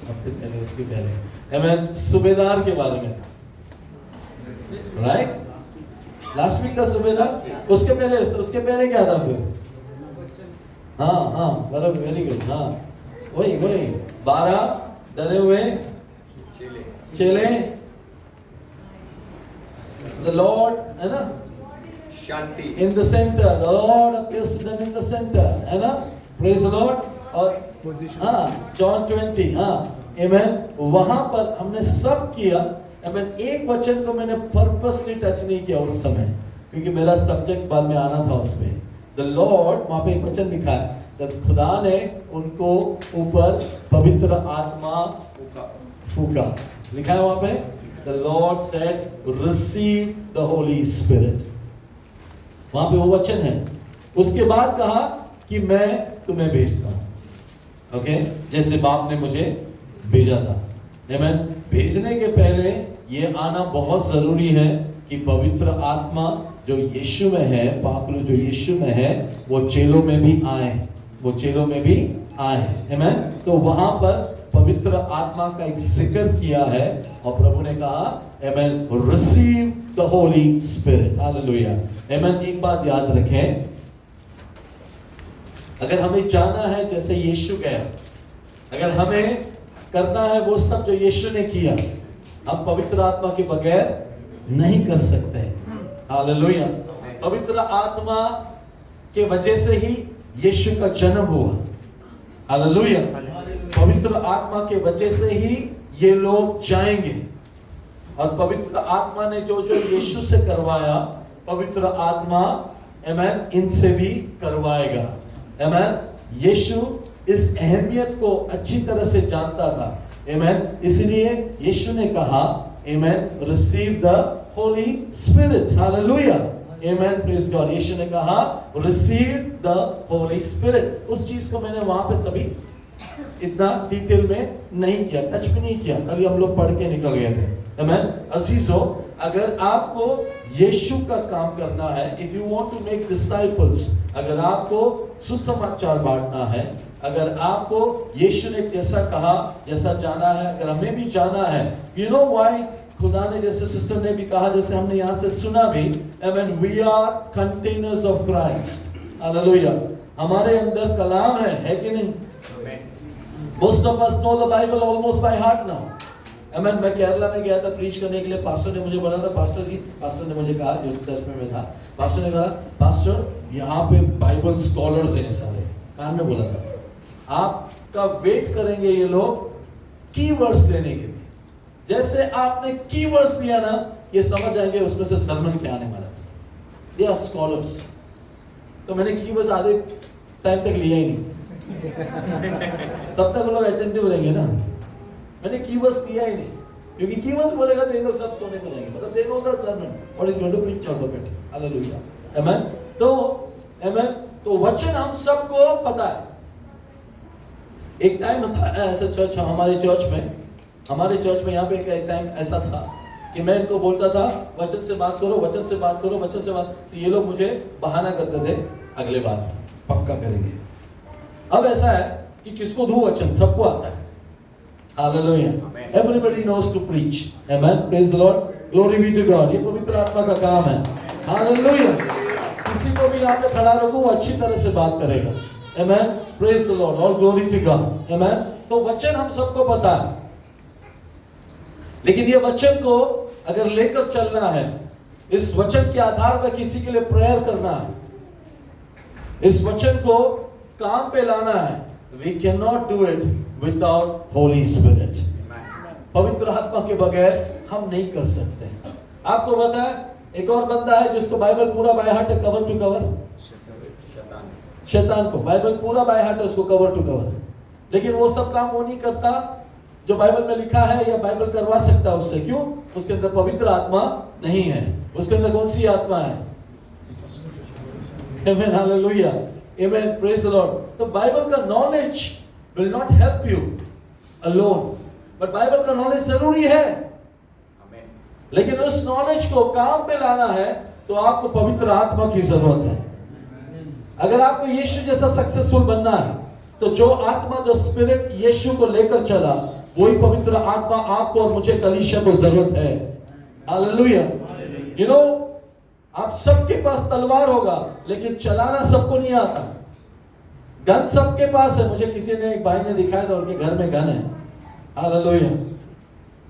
हफ्ते पहले, उसके पहले आमेन, सूबेदार के बारे में, राइट? लास्ट वीक का सूबेदार, उसके पहले क्या था फिर? हाँ बराबर, वेरी गुड। हाँ वही 12 डरे हुए चेले, द लॉर्ड, है ना, Shanti in the centre, the lord appears to them in the centre, है ना, प्रेज द लॉर्ड। और जॉन 20, आमेन, वहां पर हमने सब किया। आमेन, एक वचन को मैंने पर्पसली टच नहीं किया उस समय, क्योंकि मेरा सब्जेक्ट बाद में आना था उस पे। द लॉर्ड, वहां पे एक वचन लिखा है, जब खुदा ने उनको ऊपर पवित्र आत्मा फूका, लिखा है वहां पे, the Lord said receive the Holi spirit, वहां पे वो वचन है। उसके बाद कहा कि मैं तुम्हें भेजता हूं, ओके, जैसे बाप ने मुझे भेजा था। आमेन, भेजने के पहले ये आना बहुत जरूरी है कि पवित्र आत्मा जो यीशु में है, पाकरू जो यीशु में है, वो चेलों में भी आए, वो चेलों में भी आए। आमेन, तो वहां पर पवित्र आत्मा का एक जिक्र किया है और प्रभु ने कहा, amen, receive the Holi spirit, hallelujah. Amen, एक बात याद रखें, अगर हमें जाना है जैसे यीशु गया, अगर हमें करना है वो सब जो यीशु ने किया, हम पवित्र आत्मा के बगैर नहीं कर सकते। हालेलुया। पवित्र आत्मा के वजह से ही यीशु का जन्म हुआ। हालेलुया। पवित्र आत्मा के वजह से ही ये लोग जाएंगे, और पवित्र आत्मा ने जो जो यीशु से करवाया, पवित्र आत्मा, आमेन, इनसे भी करवाएगा। आमेन, यीशु इस अहमियत को अच्छी तरह से जानता था। आमेन, इसलिए यीशु ने कहा, amen, receive the Holi spirit, hallelujah, amen, praise God. यीशु ने कहा रिसीव द होली स्पिरिट। उस चीज को मैंने वहां पे कभी इतना डिटेल में नहीं किया, टच भी नहीं किया, कल हम लोग पढ़ के निकल गए थे। आमेन, अजीजों, अगर आपको यीशु का काम करना है, if you want to make disciples, अगर आपको सुसमाचार बांटना है, अगर आपको यीशु ने जैसा कहा, जैसा जाना है, अगर हमें भी जाना है, यू नो व्हाई खुदा ने, जैसे सिस्टर ने भी कहा, जैसे हमने यहाँ से सुना भी, amen, we are containers of Christ, hallelujah. हमारे अंदर कलाम है कि नहीं? Most of us know the Bible almost by heart now. Amen. मैं केरला में गया था प्रीच करने के लिए, पास्टर ने मुझे बोला था, पास्टर ने मुझे कहा, जिस चर्च में मैं था, पास्टर ने कहा, पास्टर यहाँ पे बाइबल स्कॉलर्स हैं सारे, कान में बोला था, आपका वेट करेंगे ये लोग कीवर्ड्स लेने के लिए, जैसे आपने कीवर्ड्स लिया ना, ये समझ जाएंगे उसमें से सरमन क्या आने वाला है। They are scholars। तो मैंने कीवर्ड्स आधे टाइम तक लिया ही नहीं, तब तक वो लोग अटेंटिव रहेंगे ना, मैंने कीवर्ड्स दिया ही नहीं, क्योंकि कीवर्ड्स बोलेगा तो इन लोग सब सोने को जाएंगे, मतलब they know the sermon what is going to preach out of it, hallelujah, amen. तो आमेन, तो वचन हम सबको पता है। एक टाइम था ऐसा चर्च, हमारे चर्च में यहाँ पे एक टाइम ऐसा था कि मैं इनको बोलता था वचन से बात करो, वचन से बात करो, वचन से बात, तो ये लोग मुझे बहाना करते थे, अगले बार पक्का करेंगे। अब ऐसा है कि किसको दूं वचन, सबको आता है, hallelujah, everybody knows to preach, amen, praise the Lord, glory be to God. ये पवित्र आत्मा का काम है, हालेलुया। किसी को भी यहाँ पे खड़ा रखो, वो अच्छी तरह से बात करेगा, amen, praise the Lord, all glory to God, amen. तो वचन हम सबको पता है, लेकिन ये वचन को अगर लेकर चलना है, इस वचन के आधार पर किसी के लिए प्रेयर करना है, इस वचन को काम पे लाना है, we cannot do it without Holy Spirit। पवित्र आत्मा के बगैर हम नहीं कर सकते। आपको पता है, एक और बंदा है जिसको बाइबल पूरा बाय हार्ट है, कवर टू कवर, शैतान को बाइबल पूरा बाय हार्ट है, उसको कवर टू कवर, लेकिन वो सब काम वो नहीं करता जो बाइबल में लिखा है, या बाइबल करवा सकता उससे। क्यों? उसके अंदर पवित्र आत्मा नहीं है। उसके अंदर कौन सी आत्मा है? Amen, hallelujah, amen, praise the Lord. तो बाइबल का knowledge will not help you alone, but Bible का नॉलेज जरूरी है, लेकिन उस नॉलेज को काम पे लाना है तो आपको पवित्र आत्मा की जरूरत है। अगर आपको यीशु जैसा सक्सेसफुल बनना है, तो जो आत्मा, जो स्पिरिट यीशु को लेकर चला, वही पवित्र आत्मा आपको और मुझे कलीसिया को जरूरत है। हालेलुया। यू नो, आप सबके पास तलवार होगा लेकिन चलाना सबको नहीं आता। गन सबके पास है। मुझे किसी ने, एक भाई ने दिखाया था, उनके घर में गन है। हालेलुया,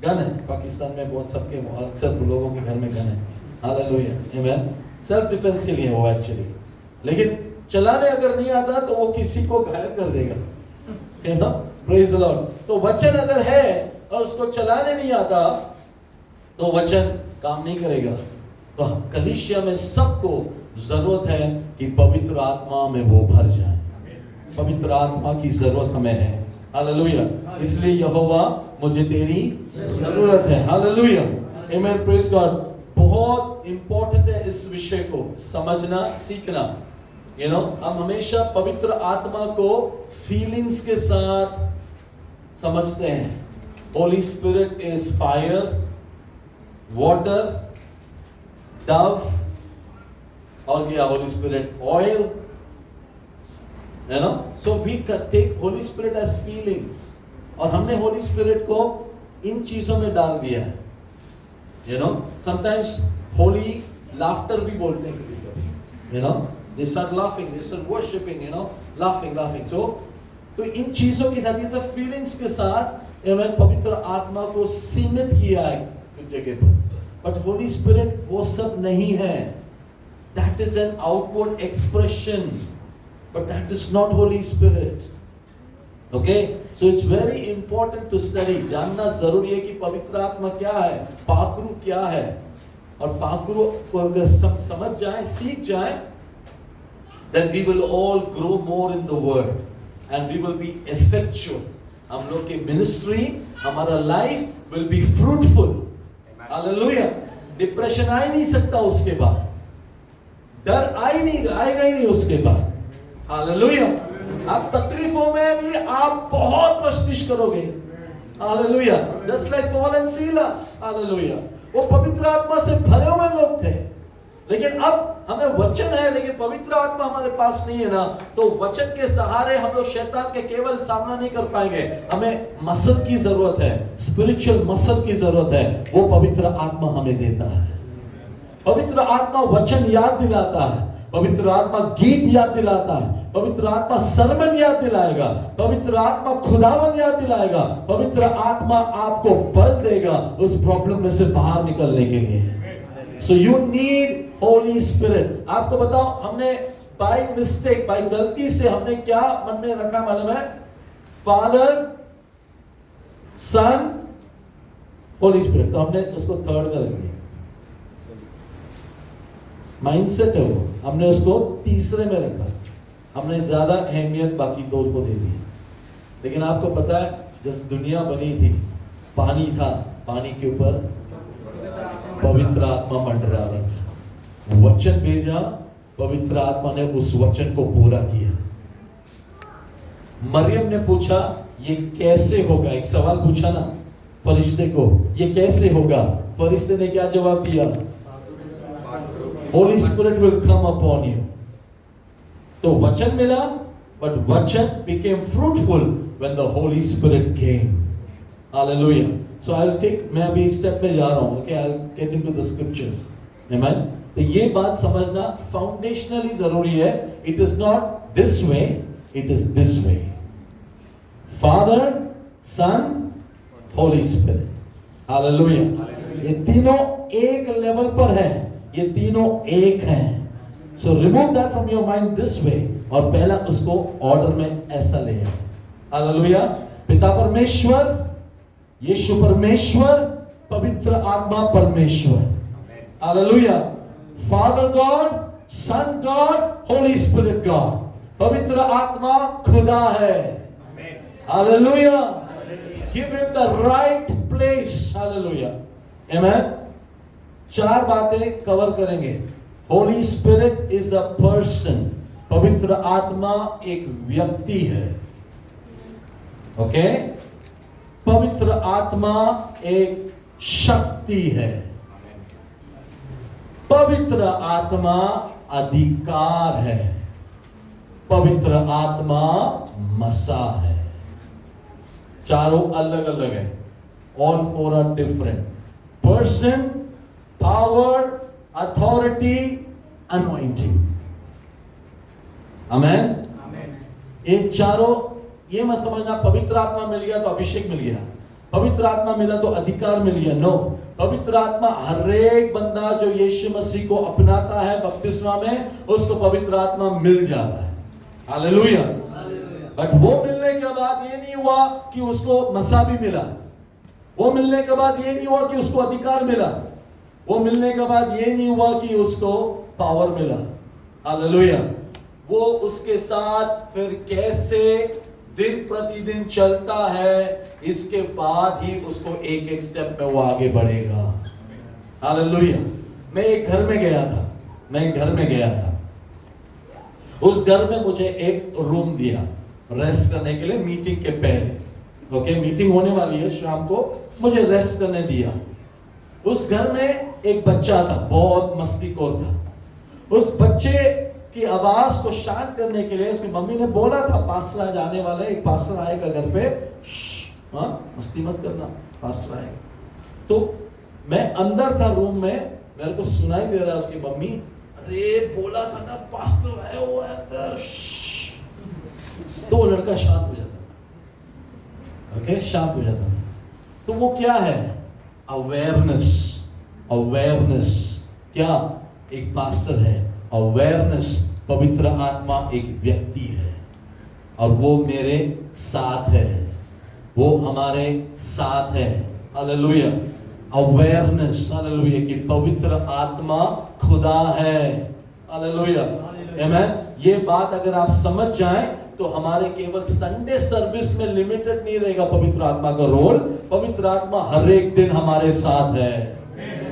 गन है। पाकिस्तान में बहुत सबके, अक्सर लोगों के घर में गन है। हालेलुया, आमीन। सेल्फ डिफेंस के लिए वो एक्चुअली, लेकिन चलाने अगर नहीं आता तो वो किसी को घायल कर देगा। You know, praise the Lord. तो वचन अगर है और उसको चलाने नहीं आता तो वचन काम नहीं करेगा। तो कलीसिया में सबको जरूरत है कि पवित्र आत्मा में वो भर जाए। पवित्र आत्मा की जरूरत हमें है। हालेलुया। इसलिए यहोवा मुझे तेरी जरूरत है। हालेलुया, आमीन, प्रेज गॉड। बहुत इंपॉर्टेंट है इस विषय को समझना, सीखना। यू नो, हम हमेशा पवित्र आत्मा को फीलिंग्स के साथ समझते हैं। Holy Spirit is fire, water, dove, और क्या, Holy Spirit oil, you know. So we take Holy Spirit as feelings, और हमने होली स्पिरिट को इन चीजों में डाल दिया है। You know, sometimes Holi laughter भी बोलते हैं कभी, you know, they start laughing, they start worshiping, you know, laughing. तो इन चीजों के साथ, इन सब फीलिंग्स के साथ मैंने पवित्र आत्मा को सीमित किया है कुछ जगह पर। बट होली स्पिरिट वो सब नहीं है। That is an outward expression, but that is not Holy Spirit. Okay, so it's very important to study. जानना जरूरी है कि पवित्र आत्मा क्या है, पाखरू क्या है, और पाखरू को अगर समझ जाए, सीख जाए, then we will all grow more in the word and we will be effectual. हम लोग की मिनिस्ट्री, हमारा life will be fruitful. Hallelujah. Depression आ ही नहीं सकता उसके बाद, डर आएगा ही नहीं उसके बाद। हालेलुया। आप तकलीफों में भी आप बहुत प्रस्तिश करोगे। Hallelujah. Just like Paul and Silas. Hallelujah. वो पवित्र आत्मा से भरे हुए लोग थे, लेकिन अब हमें वचन है लेकिन पवित्र आत्मा हमारे पास नहीं है ना, तो वचन के सहारे हम लोग शैतान के केवल सामना नहीं कर पाएंगे। हमें मसल की जरूरत है, स्पिरिचुअल मसल की जरूरत है। वो पवित्र आत्मा हमें देता है। पवित्र आत्मा वचन याद दिलाता है, पवित्र आत्मा गीत याद दिलाता है, पवित्र आत्मा सरमन याद दिलाएगा, पवित्र आत्मा खुदावन याद दिलाएगा, पवित्र आत्मा आपको बल देगा उस प्रॉब्लम में से बाहर निकलने के लिए। So you need Holy Spirit. आपको बताओ, हमने बाय मिस्टेक, बाय गलती से हमने क्या मन में रखा मालूम है? फादर, सन, होली स्पिरिट। तो हमने उसको थर्ड में रख दिया। माइंडसेट है वो, हमने उसको तीसरे में रखा। हमने ज्यादा अहमियत बाकी दो को दे दी। लेकिन आपको पता है, जब दुनिया बनी थी, पानी था, पानी के ऊपर पवित्र आत्मा मंडरा रहा था। वचन भेजा, पवित्र आत्मा ने उस वचन को पूरा किया। मरियम ने पूछा, ये कैसे होगा? एक सवाल पूछा ना फरिश्ते को, ये कैसे होगा? फरिश्ते ने क्या जवाब दिया? Holi spirit will come upon you. तो वचन मिला, बट वचन became fruitful when the Holy Spirit came. Hallelujah. So I'll take, मैं अभी स्टेप में जा रहा हूँ, okay? I'll get into the scriptures. Amen. तो ये बात समझना फाउंडेशनली जरूरी है। It is not this way, it is this way. Father, Son, Holy Spirit. Hallelujah. ये तीनों एक लेवल पर है, ये तीनों एक हैं। So remove that from your mind this way, और पहला उसको ऑर्डर में ऐसा ले आओ। Hallelujah. पिता परमेश्वर, यीशु परमेश्वर, पवित्र आत्मा परमेश्वर। Hallelujah. Father God, son God, Holy Spirit God. पवित्र आत्मा खुदा है। Hallelujah. Give him the right place. Hallelujah. Amen. चार बातें कवर करेंगे। Holy Spirit is a person. पवित्र आत्मा एक व्यक्ति है। ओके? पवित्र आत्मा एक शक्ति है। पवित्र आत्मा अधिकार है। पवित्र आत्मा मसा है। चारों अलग अलग है। All four are different. Person, power, authority, anointing. Amen. ये चारों, ये मत समझना पवित्र आत्मा मिल गया तो अभिषेक मिल गया, पवित्र आत्मा मिला तो अधिकार मिल गया। नो, पवित्र आत्मा हर एक बंदा जो यीशु मसीह को अपनाता है बपतिस्मा में, उसको पवित्र आत्मा मिल जाता है। हालेलुया। बट वो मिलने के बाद ये नहीं हुआ कि उसको मसा भी मिला, वो मिलने के बाद ये नहीं हुआ कि उसको अधिकार मिला, वो मिलने के बाद ये नहीं हुआ कि उसको पावर मिला। हालेलुया। वो उसके साथ फिर कैसे दिन प्रतिदिन चलता है, इसके बाद ही उसको एक एक स्टेप में वो आगे बढ़ेगा। हालेलुया। मैं एक घर में गया था, उस घर में मुझे एक रूम दिया रेस्ट करने के लिए, मीटिंग के पहले। ओके, मीटिंग होने वाली है शाम को, मुझे रेस्ट करने दिया। उस घर में एक बच्चा था, बहुत मस्तीखोर था। उस बच्चे की आवाज को शांत करने के लिए उसकी मम्मी ने बोला था, पास्टर आज आने वाला है, एक पास्टर आएगा घर पे, मस्ती मत करना, पास्टर आएगा। तो मैं अंदर था रूम में, मेरे को सुनाई दे रहा है उसकी मम्मी, अरे बोला था ना पास्टर आया हुआ है अंदर। तो वो लड़का शांत हो जाता। ओके, शांत हो जाता। तो वो क्या है? अवेयरनेस। अवेयरनेस क्या? एक पास्टर है। अवेयरनेस, पवित्र आत्मा एक व्यक्ति है और वो मेरे साथ है, वो हमारे साथ है। हालेलुया। अवेयरनेस, हालेलुया, कि पवित्र आत्मा खुदा है। हालेलुया, आमेन। ये बात अगर आप समझ जाएं तो हमारे केवल संडे सर्विस में लिमिटेड नहीं रहेगा पवित्र आत्मा का रोल। पवित्र आत्मा हर एक दिन हमारे साथ है।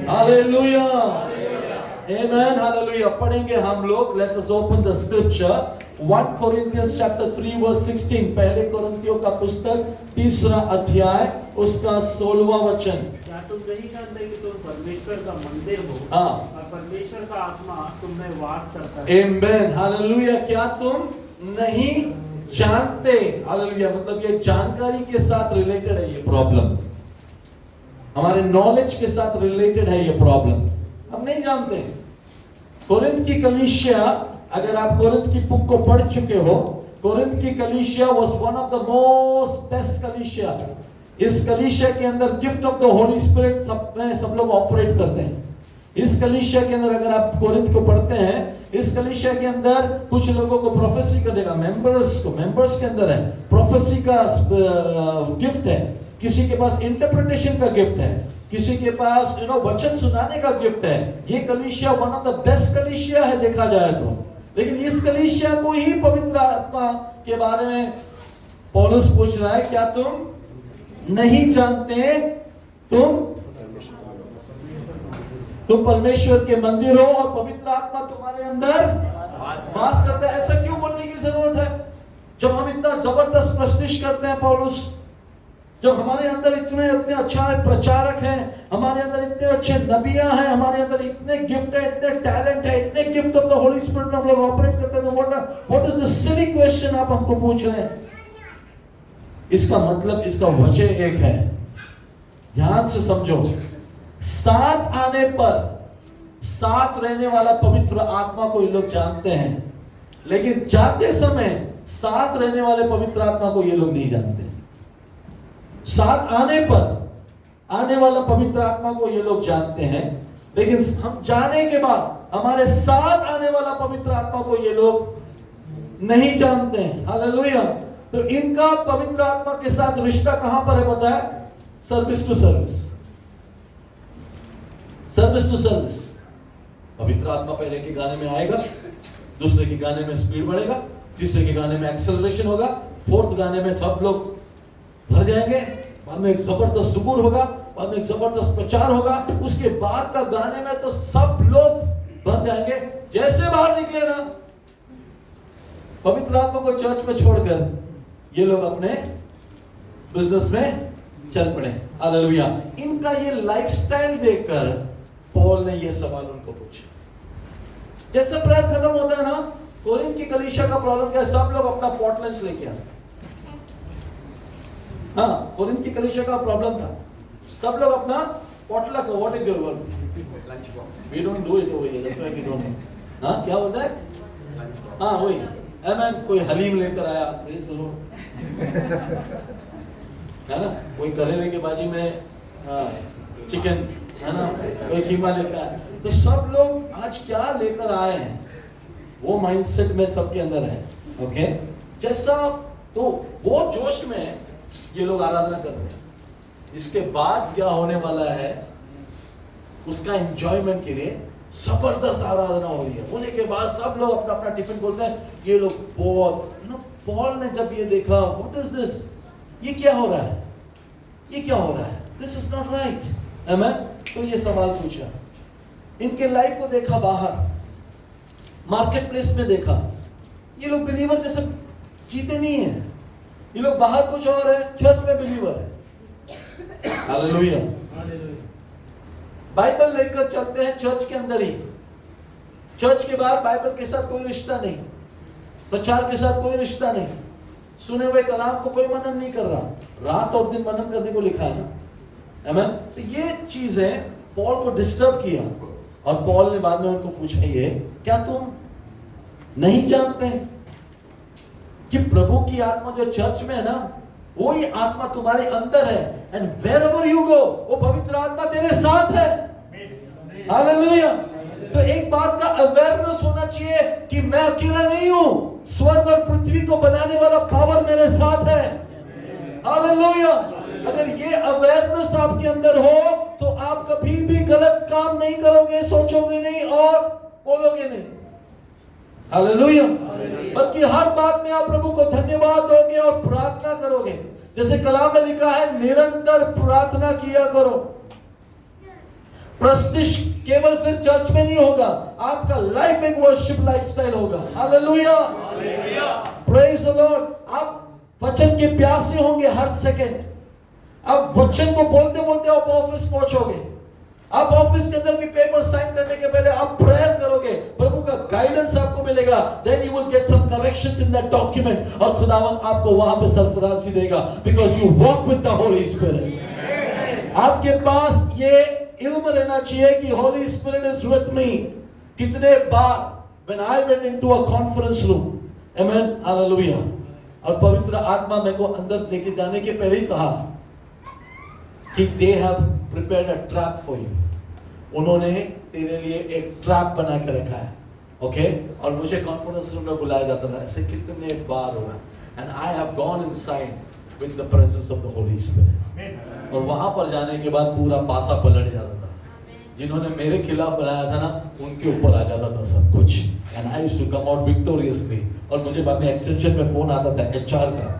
हालेलुया, आमेन, हालेलुया। पढ़ेंगे हम लोग, let us open the scripture 1 Corinthians chapter 3 verse 16। पहले कोरिन्थियों का पुस्तक 3 अध्याय उसका 16वां वचन। क्या तुम नहीं जानते कि तुम परमेश्वर का मंदिर हो, हाँ, और परमेश्वर का आत्मा तुम में वास करता है। Amen, hallelujah. क्या तुम नहीं जानते? हालेलुया। मतलब ये जानकारी के साथ रिलेटेड है ये प्रॉब्लम, हमारे नॉलेज के साथ रिलेटेड है ये प्रॉब्लम। हम नहीं जानते। कोरिन्थ की कलीसिया, अगर आप कोरिन्थ की बुक को पढ़ चुके हो, कोरिन्थ की कलीसिया was one of the most best कलीसिया। इस कलीसिया के अंदर gift of the Holi spirit सब लोग ऑपरेट करते हैं। इस कलीसिया के अंदर अगर आप कोरिन्थ को पढ़ते हैं, इस कलीसिया के अंदर कुछ लोगों को प्रोफेसी करने का, मेंबर्स के अंदर है प्रोफेसी का गिफ्ट है, किसी के पास इंटरप्रिटेशन का गिफ्ट है, किसी के पास वचन सुनाने का गिफ्ट है। ये कलीसिया वन ऑफ द बेस्ट कलीसिया है देखा जाए तो। लेकिन इस कलीसिया को ही पवित्र आत्मा के बारे में पौलुस पूछ रहा है, क्या तुम नहीं जानते तुम परमेश्वर के मंदिर हो और पवित्र आत्मा तुम्हारे अंदर वास करता है? ऐसा क्यों बोलने की जरूरत है जब हम इतना जबरदस्त प्रस्तुत करते हैं पौलुस, जब हमारे अंदर इतने अच्छा प्रचारक हैं, हमारे अंदर इतने अच्छे नबियां हैं, हमारे अंदर इतने गिफ्ट है, इतने टैलेंट है, इतने gift of the Holi spirit में हम लोग ऑपरेट करते हैं। What is the silly question आप हमको पूछ रहे हैं? इसका मतलब, इसका वजह एक है, ध्यान से समझो। साथ आने पर साथ रहने वाला पवित्र आत्मा को ये लोग जानते हैं, लेकिन जाते समय साथ रहने वाले पवित्र आत्मा को ये लोग नहीं जानते। साथ आने पर आने वाला पवित्र आत्मा को ये लोग जानते हैं, लेकिन हम जाने के बाद हमारे साथ आने वाला पवित्र आत्मा को ये लोग नहीं जानते हैं। हालेलुया। तो इनका पवित्र आत्मा के साथ रिश्ता कहां पर है पता है? Service to service, service to service. पवित्र आत्मा पहले के गाने में आएगा, दूसरे के गाने में स्पीड बढ़ेगा, तीसरे के गाने में एक्सेलरेशन होगा, फोर्थ गाने में सब लोग भर जाएंगे, बाद में एक जबरदस्त सुकून होगा, बाद में एक जबरदस्त प्रचार होगा, उसके बाद का गाने में तो सब लोग भर जाएंगे। जैसे बाहर निकले ना पवित्र आत्मा को चर्च में छोड़कर, ये लोग अपने बिजनेस में चल पड़े। हालेलुया। इनका ये लाइफस्टाइल देखकर पॉल ने ये सवाल उनको पूछा। जैसे प्रेयर खत्म होता है ना, कोरिन्थ की कलीसिया का प्रॉब्लम क्या है? सब लोग अपना पॉट लंच लेके आते, हाँ, कोरिन्थ की कलीसिया का प्रॉब्लम था। सब लोग अपना potluck, what is your word, lunch box, we don't do it over here, that's why we don't know. हाँ, क्या बोलता है? हाँ वही, आमेन। कोई हलीम लेकर आया, प्रेज द लॉर्ड, है ना, कोई करेले की भाजी में चिकन, है ना, कोई कीमा लेकर आया। तो सब लोग आज क्या लेकर आए हैं, वो माइंडसेट में सबके अंदर है। ओके, जैसा तो वो जोश में ये लोग आराधना कर रहे हैं। इसके बाद क्या होने वाला है, उसका एंजॉयमेंट के लिए जबरदस्त आराधना हो रही है। होने के बाद सब लोग अपना अपना टिफिन खोलते हैं। ये लोग बहुत, पॉल ने जब ये देखा, व्हाट इज दिस, ये क्या हो रहा है, ये क्या हो रहा है, दिस इज नॉट राइट, आमेन। तो ये सवाल पूछा, इनके लाइफ को देखा, बाहर मार्केट प्लेस में देखा, ये लोग बिलीवर जैसे जीते नहीं है। ये लोग बाहर कुछ और है, चर्च में बिलीवर है। हालेलुया। बाइबल लेकर चलते हैं चर्च के अंदर ही, चर्च के बाहर बाइबल के साथ कोई रिश्ता नहीं, प्रचार के साथ कोई रिश्ता नहीं, सुने हुए कलाम को कोई मनन नहीं कर रहा। रात और दिन मनन करने को लिखा है ना, आमेन। तो ये चीजें पॉल को डिस्टर्ब किया, और पॉल ने बाद में उनको पूछा, ये क्या तुम नहीं जानते कि प्रभु की आत्मा जो चर्च में है ना, वो ही आत्मा तुम्हारे अंदर है, एंड वेयरएवर यू गो, वो पवित्र आत्मा तेरे साथ है। हालेलुया। तो एक बात का अवेयरनेस होना चाहिए कि मैं अकेला नहीं हूं, स्वर्ग और पृथ्वी को बनाने वाला पावर मेरे साथ है। हालेलुया। अगर ये अवेयरनेस आपके अंदर हो तो आप कभी भी गलत काम नहीं करोगे, सोचोगे नहीं और बोलोगे नहीं। हालेलुया। बल्कि हर बात में आप प्रभु को धन्यवाद दोगे और प्रार्थना करोगे। जैसे कलाम में लिखा है, निरंतर प्रार्थना किया करो। प्रस्तिश केवल फिर चर्च में नहीं होगा, आपका लाइफ एक वर्शिप लाइफस्टाइल होगा। Hallelujah, praise the Lord. आप वचन के प्यासे होंगे हर सेकंड। आप वचन को बोलते बोलते आप ऑफिस पहुंचोगे। आप ऑफिस के अंदर भी पेपर साइन करने के पहले आप प्रेयर करोगे, प्रभु का गाइडेंस आपको मिलेगा। Then you will get some corrections in that document, और खुदावंद आपको वहां पे सरफराजी देगा, because you walk with the Holi Spirit. आपके पास ये इल्म रहना चाहिए कि Holy Spirit is with me. कितने बार when I went into a conference room, amen, hallelujah, और पवित्र आत्मा मेरे को अंदर लेके जाने के पहले ही कहा कि they have prepared a trap for you, उन्होंने तेरे लिए एक ट्रैप बना के रखा है। ओके, और मुझे कॉन्फ्रेंस रूम में बुलाया जाता था, ऐसे कितने बार हुआ, and I have gone inside with the presence of the Holi spirit. और वहां पर जाने के बाद पूरा पासा पलट जाता था। जिन्होंने मेरे खिलाफ बनाया था ना, उनके ऊपर आ जाता था सब कुछ, and I used to come out victoriously. और मुझे बाद में एक्सटेंशन में फोन आता था एचआर का,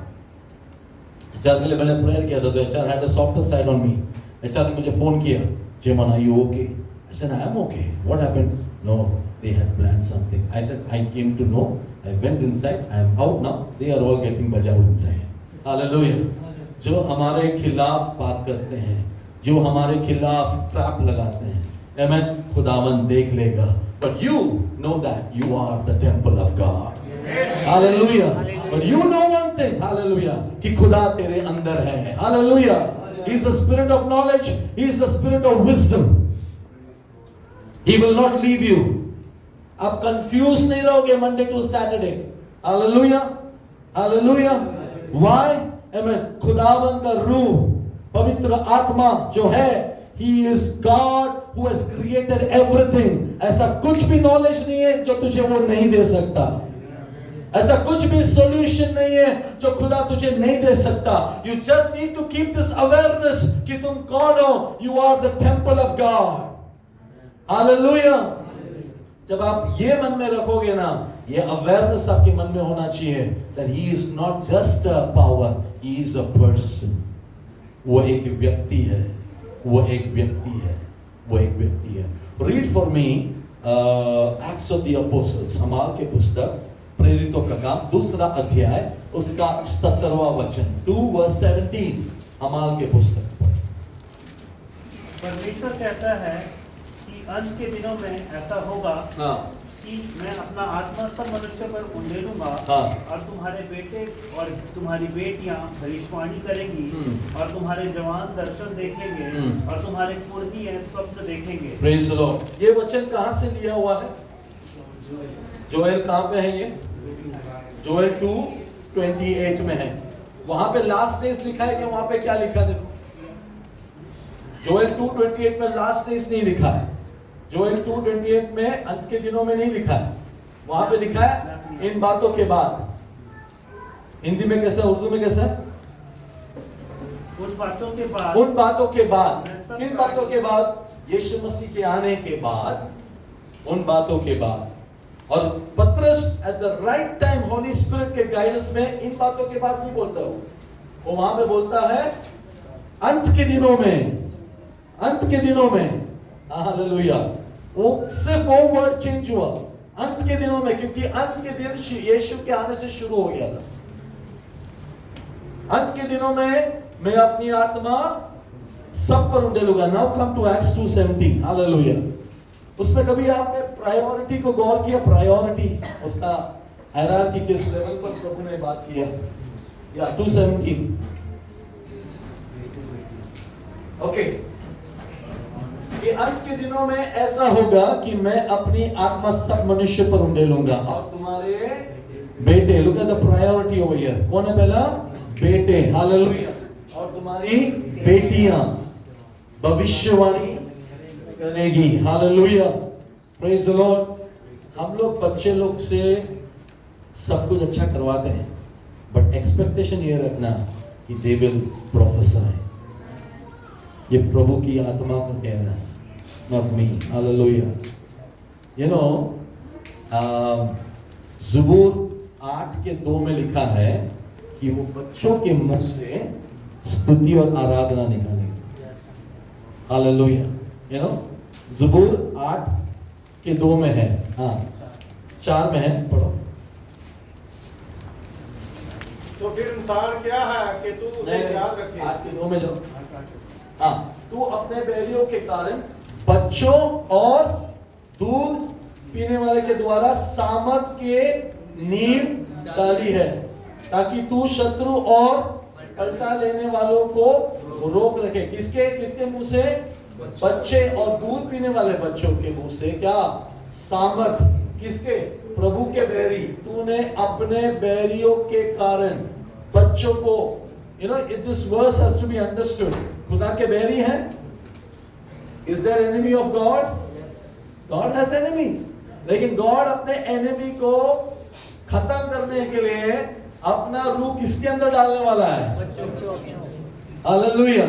एचआर के लिए मैंने प्रेयर किया था, तो HR had a softer side on me. HR ने मुझे फोन किया, जेमन are you okay? I said I am okay, what happened? No, they had planned something. I said I came to know, I went inside, I am out now, they are all getting बजाउड inside. Hallelujah. जो हमारे खिलाफ बात करते हैं, जो हमारे खिलाफ ट्रैप लगाते हैं, आमेन, खुदावन देख लेगा। But you know that you are the temple of God. Hallelujah. But you know one thing, hallelujah, कि खुदा तेरे अंदर है। Hallelujah. He is the spirit of knowledge. He is the spirit of wisdom. He will not leave you. आप confused नहीं रहोगे Monday to Saturday. Hallelujah. Hallelujah. Why? Amen. खुदावन का रूह, पवित्र आत्मा जो है, He is God who has created everything. ऐसा कुछ भी knowledge नहीं है जो तुझे वो नहीं दे सकता। ऐसा कुछ भी सॉल्यूशन नहीं है जो खुदा तुझे नहीं दे सकता। You just need to keep this awareness कि तुम कौन हो। You are the temple of God. Hallelujah. जब आप ये मन में रखोगे ना, ये अवेयरनेस आपके मन में होना चाहिए that he is not just a power, he is a person. वो एक व्यक्ति है, वो एक व्यक्ति है, वो एक व्यक्ति है। Read for me Acts of the Apostles, हमाल के पुस्तक प्रेरितों का काम, 2 अध्याय, उसका 17वां वचन, 2:17, हमाल के पुस्तक। परमेश्वर कहता है कि अंत के दिनों में ऐसा होगा हाँ, कि मैं अपना आत्मा सब मनुष्य पर उंडेलूंगा हाँ। और तुम्हारे बेटे और तुम्हारी बेटियां भविष्यवाणी करेंगी और तुम्हारे जवान दर्शन देखेंगे और तुम्हारे कुर्दी स्वप्न देखेंगे। Praise the Lord. ये वचन कहाँ से लिया हुआ है? जोएल कहाँ पे है ये? जोएल 2:28 में है। वहां पे लास्ट डेज लिखा है कि वहां पे क्या लिखा है? देखो जोएल 2:28 में लास्ट डेज नहीं लिखा है। जोएल 2:28 में अंत के दिनों में नहीं लिखा है। वहां पे लिखा है इन बातों के बाद। हिंदी में कैसा, उर्दू में कैसा? उन बातों के बाद। उन बातों के बाद। किन बातों के बाद? यीशु मसीह के आने के बाद, उन बातों के बाद। और पतरस at the right time Holi spirit के गाइडेंस में इन बातों के बाद नहीं बोलता वो वहां पे बोलता है अंत के दिनों में, अंत के दिनों में। हालेलुया। वो सिर्फ वो वर्ड चेंज हुआ अंत के दिनों में, क्योंकि अंत के दिन यीशु के आने से शुरू हो गया था। अंत के दिनों में मैं अपनी आत्मा सब पर उंडेलूंगा। Now come to Acts 2:17। Hallelujah. उसमें कभी आपने प्रायोरिटी को गौर किया? प्रायोरिटी, उसका हायरार्की किस लेवल पर प्रभु ने बात किया? या 2:17। ओके। कि अंत के दिनों में ऐसा होगा कि मैं अपनी आत्मा सब मनुष्य पर उंडेलूंगा और तुम्हारे बेटे, look at the priority over here. कौन है पहला? बेटे। हालेलुया। और तुम्हारी बेटियां भविष्यवाणी करेगी। हालेलुया। Praise the Lord. हम लोग बच्चे लोग से सब कुछ अच्छा करवाते हैं, बट एक्सपेक्टेशन ये रखना कि दे विल प्रोफेसाई। ये प्रभु की आत्मा को कह रहा है, not me. Hallelujah. You know, ज़बूर 8:2 में लिखा है कि वो बच्चों के मुख से स्तुति और आराधना निकालेगा। हालेलुया। यू नो, ज़बूर 8:2 में है। हाँ, 4 में है, पढ़ो। तो फिर इंसान क्या है कि तू उसे याद रखे। 8:2 में जाओ। हाँ, तू अपने बैरियों के कारण बच्चों और दूध पीने वाले के द्वारा सामर्थ के नींव डाली है, ताकि तू शत्रु और पलटा लेने वालों को रोक रखे। किसके किसके मुंह से? बच्चे और दूध पीने वाले बच्चों के मुंह से क्या? सामर्थ। किसके? प्रभु के बैरी। तूने अपने बैरियों के कारण बच्चों को, you know, this verse has to be understood. खुदा के बैरी हैं? Is there enemy of God? God has enemies. लेकिन God अपने enemy को खत्म करने के लिए अपना रूह किसके अंदर डालने वाला है? हालेलुया।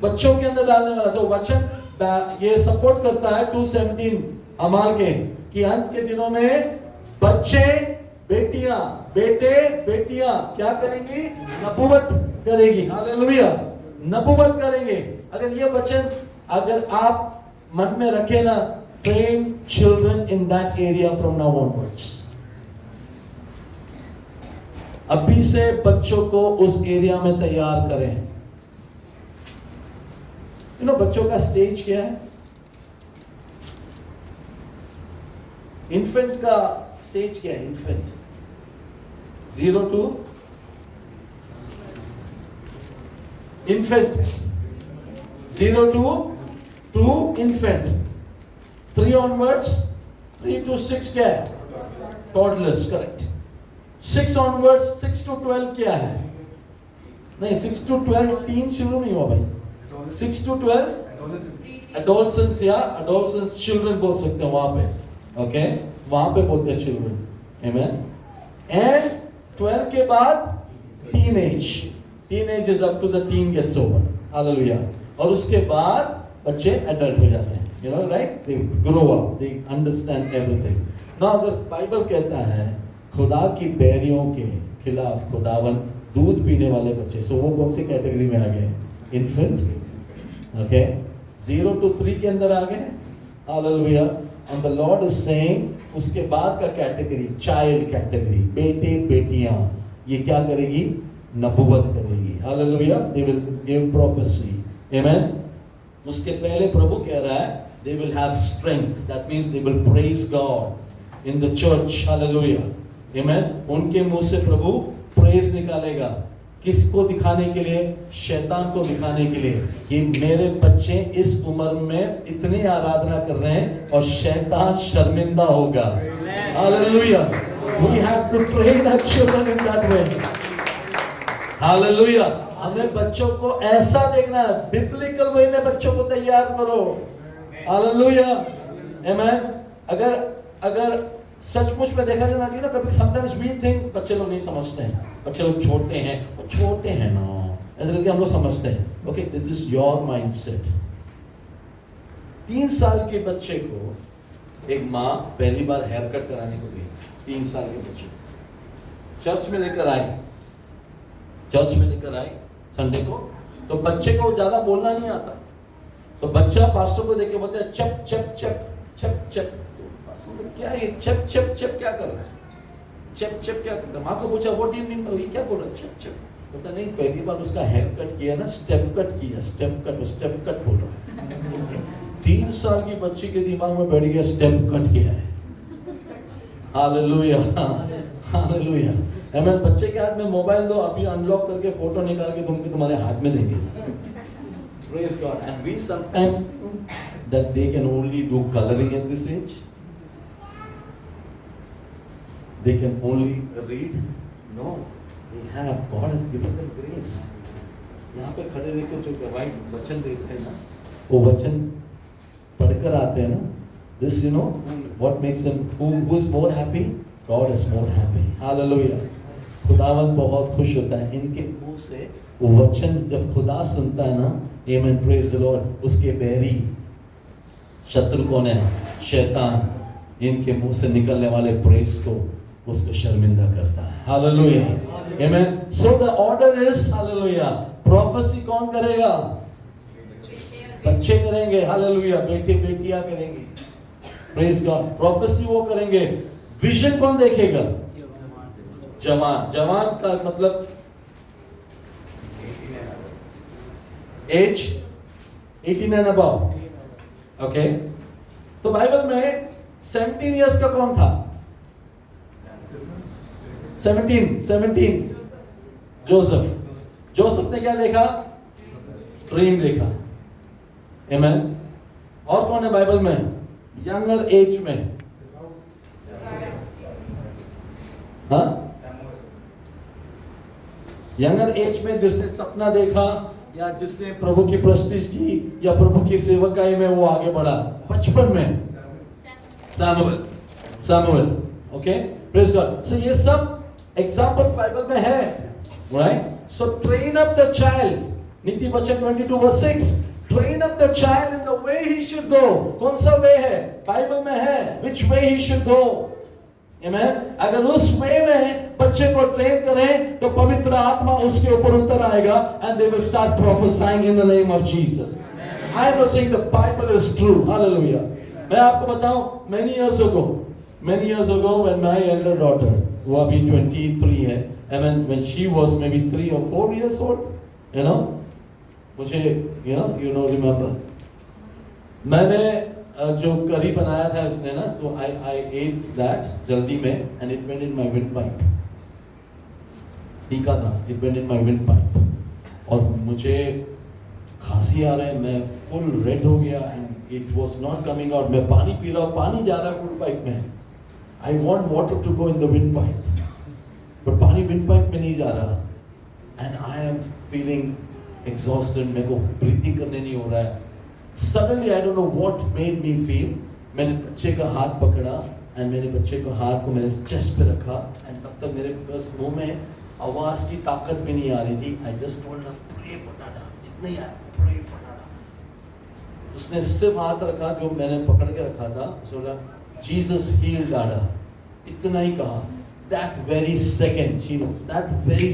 बच्चों के अंदर डालने वाला। तो वचन ये सपोर्ट करता है 2:17 अमाल के, कि अंत के दिनों में बच्चे, बेटियां, बेटे, बेटियां क्या करेंगी? नबूवत करेगी। हालेलुया। नबूवत करेंगे। अगर ये वचन अगर आप मन में रखे ना, train children in that area from now onwards. अभी से बच्चों को उस एरिया में तैयार करें। यू नो, बच्चों का स्टेज क्या है? इन्फेंट का स्टेज क्या है? Infant 0 to infant, 0 to infant, 3 onwards, 3 to 6 क्या है? toddlers, correct. 6 onwards, 6 to 12 क्या है? नहीं, 6 to 12 टीन शुरू नहीं हुआ भाई। 6 to 12 adolescents या adolescents children बोल सकते हैं वहां पे, ओके? वहां पे बोलते हैं children, amen. And 12 के बाद teenage is up to the teen gets over. Hallelujah. और उसके बाद बच्चे एडल्ट हो जाते हैं, you know, right? They grow up, they understand everything. ना अगर बाइबल कहता है खुदा की बैरियों के खिलाफ खुदावन दूध पीने वाले बच्चे, सो वो कौन सी कैटेगरी में आ गए? Infant, okay? 0 to 3 के अंदर आ गए। Hallelujah. And the Lord is saying उसके बाद का कैटेगरी चाइल्ड कैटेगरी, बेटे बेटियां, ये क्या करेगी? नबूवत करेगी। Hallelujah. They will give prophecy. Amen. उसके पहले प्रभु कह रहा है they will have strength. That means they will praise God. in the church. Hallelujah. Amen. उनके मुंह से प्रभु प्रेज निकालेगा। किसको दिखाने के लिए? शैतान को दिखाने के लिए कि मेरे बच्चे इस उम्र में इतनी आराधना कर रहे हैं और शैतान शर्मिंदा होगा। Hallelujah. We have to train our children in that way. Hallelujah. हमें बच्चों को ऐसा देखना है, बिब्लिकल वे में बच्चों को तैयार करो। हालेलुया। आमेन। अगर सचमुच में देखा जाए ना कि ना कभी समटाइम्स वी थिंक बच्चे लोग नहीं समझते हैं, बच्चे लोग छोटे हैं, वो छोटे हैं ना, ऐसा करके हम लोग समझते हैं। Okay, this is your mindset. 3 साल के बच्चे को एक माँ पहली बार हेयर कट कराने को गई। 3 साल के बच्चे चर्च में लेकर आई संडे को, तो बच्चे को ज्यादा बोलना नहीं आता, तो बच्चा पास्टर को देख के बोलता है चप चप चप चप चप। क्या ये चप चप चप क्या कर रहा है? चप चप क्या कर रहा है? माँ को पूछा व्हाट डू यू मीन, ये क्या बोल रहा है चप चप? पता नहीं, पहली बार उसका हेयर कट किया ना, स्टेप कट किया, स्टेप कट बोल रहा है। 3 साल की बच्ची के दिमाग में बैठ गया स्टेप कट किया है। Hallelujah, hallelujah. हमें बच्चे के हाथ में मोबाइल दो, अभी अनलॉक करके फोटो निकाल के तुम्हारे हाथ में देंगे। Praise God. And we sometimes think that they can only do coloring at this age. They can only read. No, they have. God has given them grace. यहाँ पे खड़े रहकर जो गवाही वचन देते हैं ना, वो वचन पढ़कर आते हैं ना। This you know what makes them who is more happy? God is more happy. Hallelujah. खुदावंद बहुत खुश होता है इनके मुंह से वो वचन जब खुदा सुनता है ना। Amen. Praise the Lord. उसके बैरी शत्रु कौन है? शैतान। इनके मुंह से निकलने वाले प्रेस को उसको शर्मिंदा करता है। Hallelujah. Amen. So the order is Hallelujah. Prophecy कौन करेगा? बच्चे करेंगे। Hallelujah. बेटे बेटियां करेंगे। Praise God. Prophecy वो करेंगे। विजन कौन देखेगा? जवान। जवान का मतलब एज 18 and above. Okay. तो बाइबल में 17 इयर्स का कौन था? 17 जोसेफ ने क्या देखा? ड्रीम देखा। Amen. और कौन है बाइबल में यंगर एज में? हाँ, यंगर एज में जिसने सपना देखा या जिसने प्रभु की प्रस्तुति की या प्रभु की सेवकाई में वो आगे बढ़ा बचपन में Samuel. Okay, praise God. So ये सब एग्जांपल्स बाइबल में है, right? So train up the child, नीति वचन 22:6, train up the child in the way he should go. कौन सा वे है? बाइबल में है, व्हिच वे ही शुड गो। आमेन। अगर उस वे में बच्चे को ट्रेन करें तो पवित्र आत्मा उसके ऊपर उतर आएगा and they will start prophesying in the name of Jesus. I am not saying the Bible is true. Hallelujah. मैं आपको बताऊं, many years ago when my elder daughter, वो अभी 23 है, and when she was maybe 3 or 4 years old, मुझे remember, मैंने जो करी बनाया था इसने ना, तो I ate that जल्दी में and it went in my windpipe. तीखा था, it went in my windpipe. और मुझे खांसी आ रहा है, मैं full red हो गया and it was not coming out. मैं पानी पी रहा हूँ, पानी जा रहा है windpipe में. I want water to go in the windpipe, but पानी windpipe में नहीं जा रहा. And I am feeling exhausted. मेरे को breathing करने नहीं हो रहा है. Suddenly I don't know what made me feel. मैंने बच्चे का हाथ पकड़ा and मैंने बच्चे को हाथ को मेरे चेस्ट पे रखा and तब तक मेरे बस मुंह में आवाज की ताकत भी नहीं आ रही थी. I just told her pray for Dada. इतना ही pray for Dada. उसने सिर्फ हाथ रखा जो मैंने पकड़ के रखा था, बोला Jesus healed Dada. इतना ही कहा. That very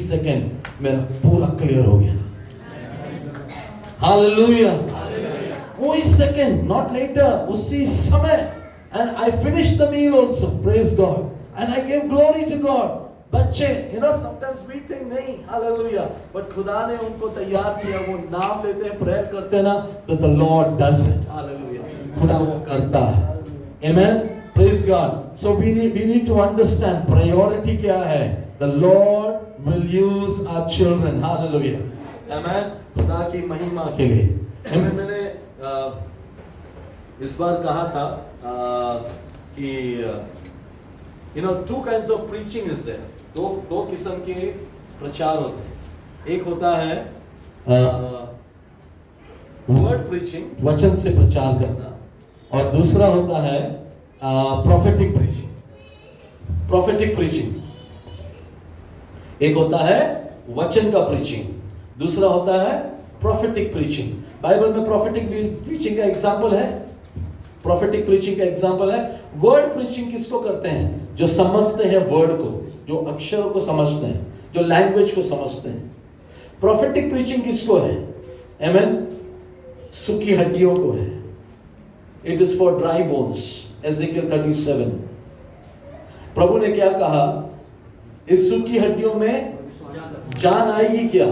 second मेरा पूरा क्लियर हो गया. Hallelujah. वही सेकंड, not later, उसी समय. And I finished the meal also, praise God. And I gave glory to God. बच्चे, sometimes we think नहीं, hallelujah. But खुदा ने उनको तैयार किया, वो नाम लेते हैं, प्रेयर करते हैं ना, तो the Lord does it, hallelujah. खुदा वो करता है. Amen. Praise God. So we need to understand priority क्या है. The Lord will use our children. Hallelujah. Amen. खुदा की महिमा के लिए. Amen. मैंने इस बार कहा था कि two kinds of preaching is there. दो किस्म के प्रचार होते हैं. एक होता है word preaching, वचन से प्रचार करना, और दूसरा होता है prophetic preaching. Prophetic preaching. एक होता है वचन का preaching, दूसरा होता है prophetic preaching. बाइबल में prophetic preaching का एग्जाम्पल है. Prophetic preaching का एग्जाम्पल है. Word preaching किसको करते हैं? जो समझते हैं वर्ड को, जो अक्षरों को समझते हैं, जो लैंग्वेज को समझते हैं. Prophetic preaching किसको है? Amen. सूखी हड्डियों को है. It is for dry bones. Ezekiel 37. प्रभु ने क्या कहा? इस सूखी हड्डियों में जान आएगी क्या?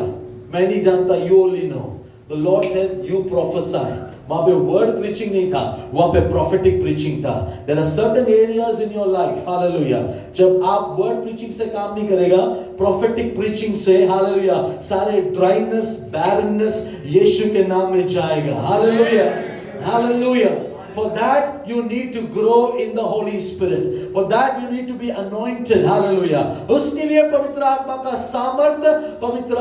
मैं नहीं जानता. You only know. The Lord said, you prophesy. वहां पे word preaching नहीं था, वहां पे prophetic preaching था. There are certain areas in your life, hallelujah, जब आप word preaching से काम नहीं करेगा, prophetic preaching से, hallelujah, सारे dryness, barrenness यीशु के नाम में जाएगा. Hallelujah, hallelujah. For that you need to grow in the Holy Spirit. For that you need to be anointed. Hallelujah. उसके लिए पवित्र आत्मा का सामर्थ्य, पवित्र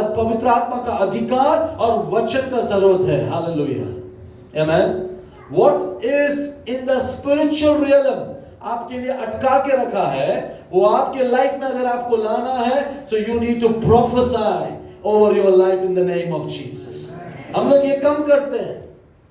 आत्मा का अधिकार और वचन का जरूरत है. Hallelujah. Amen. What is in the spiritual realm आपके लिए अटका के रखा है, वो आपके लाइफ में अगर आपको लाना है, so you need to prophesy over your life in the name of Jesus. हम लोग ये कम करते हैं.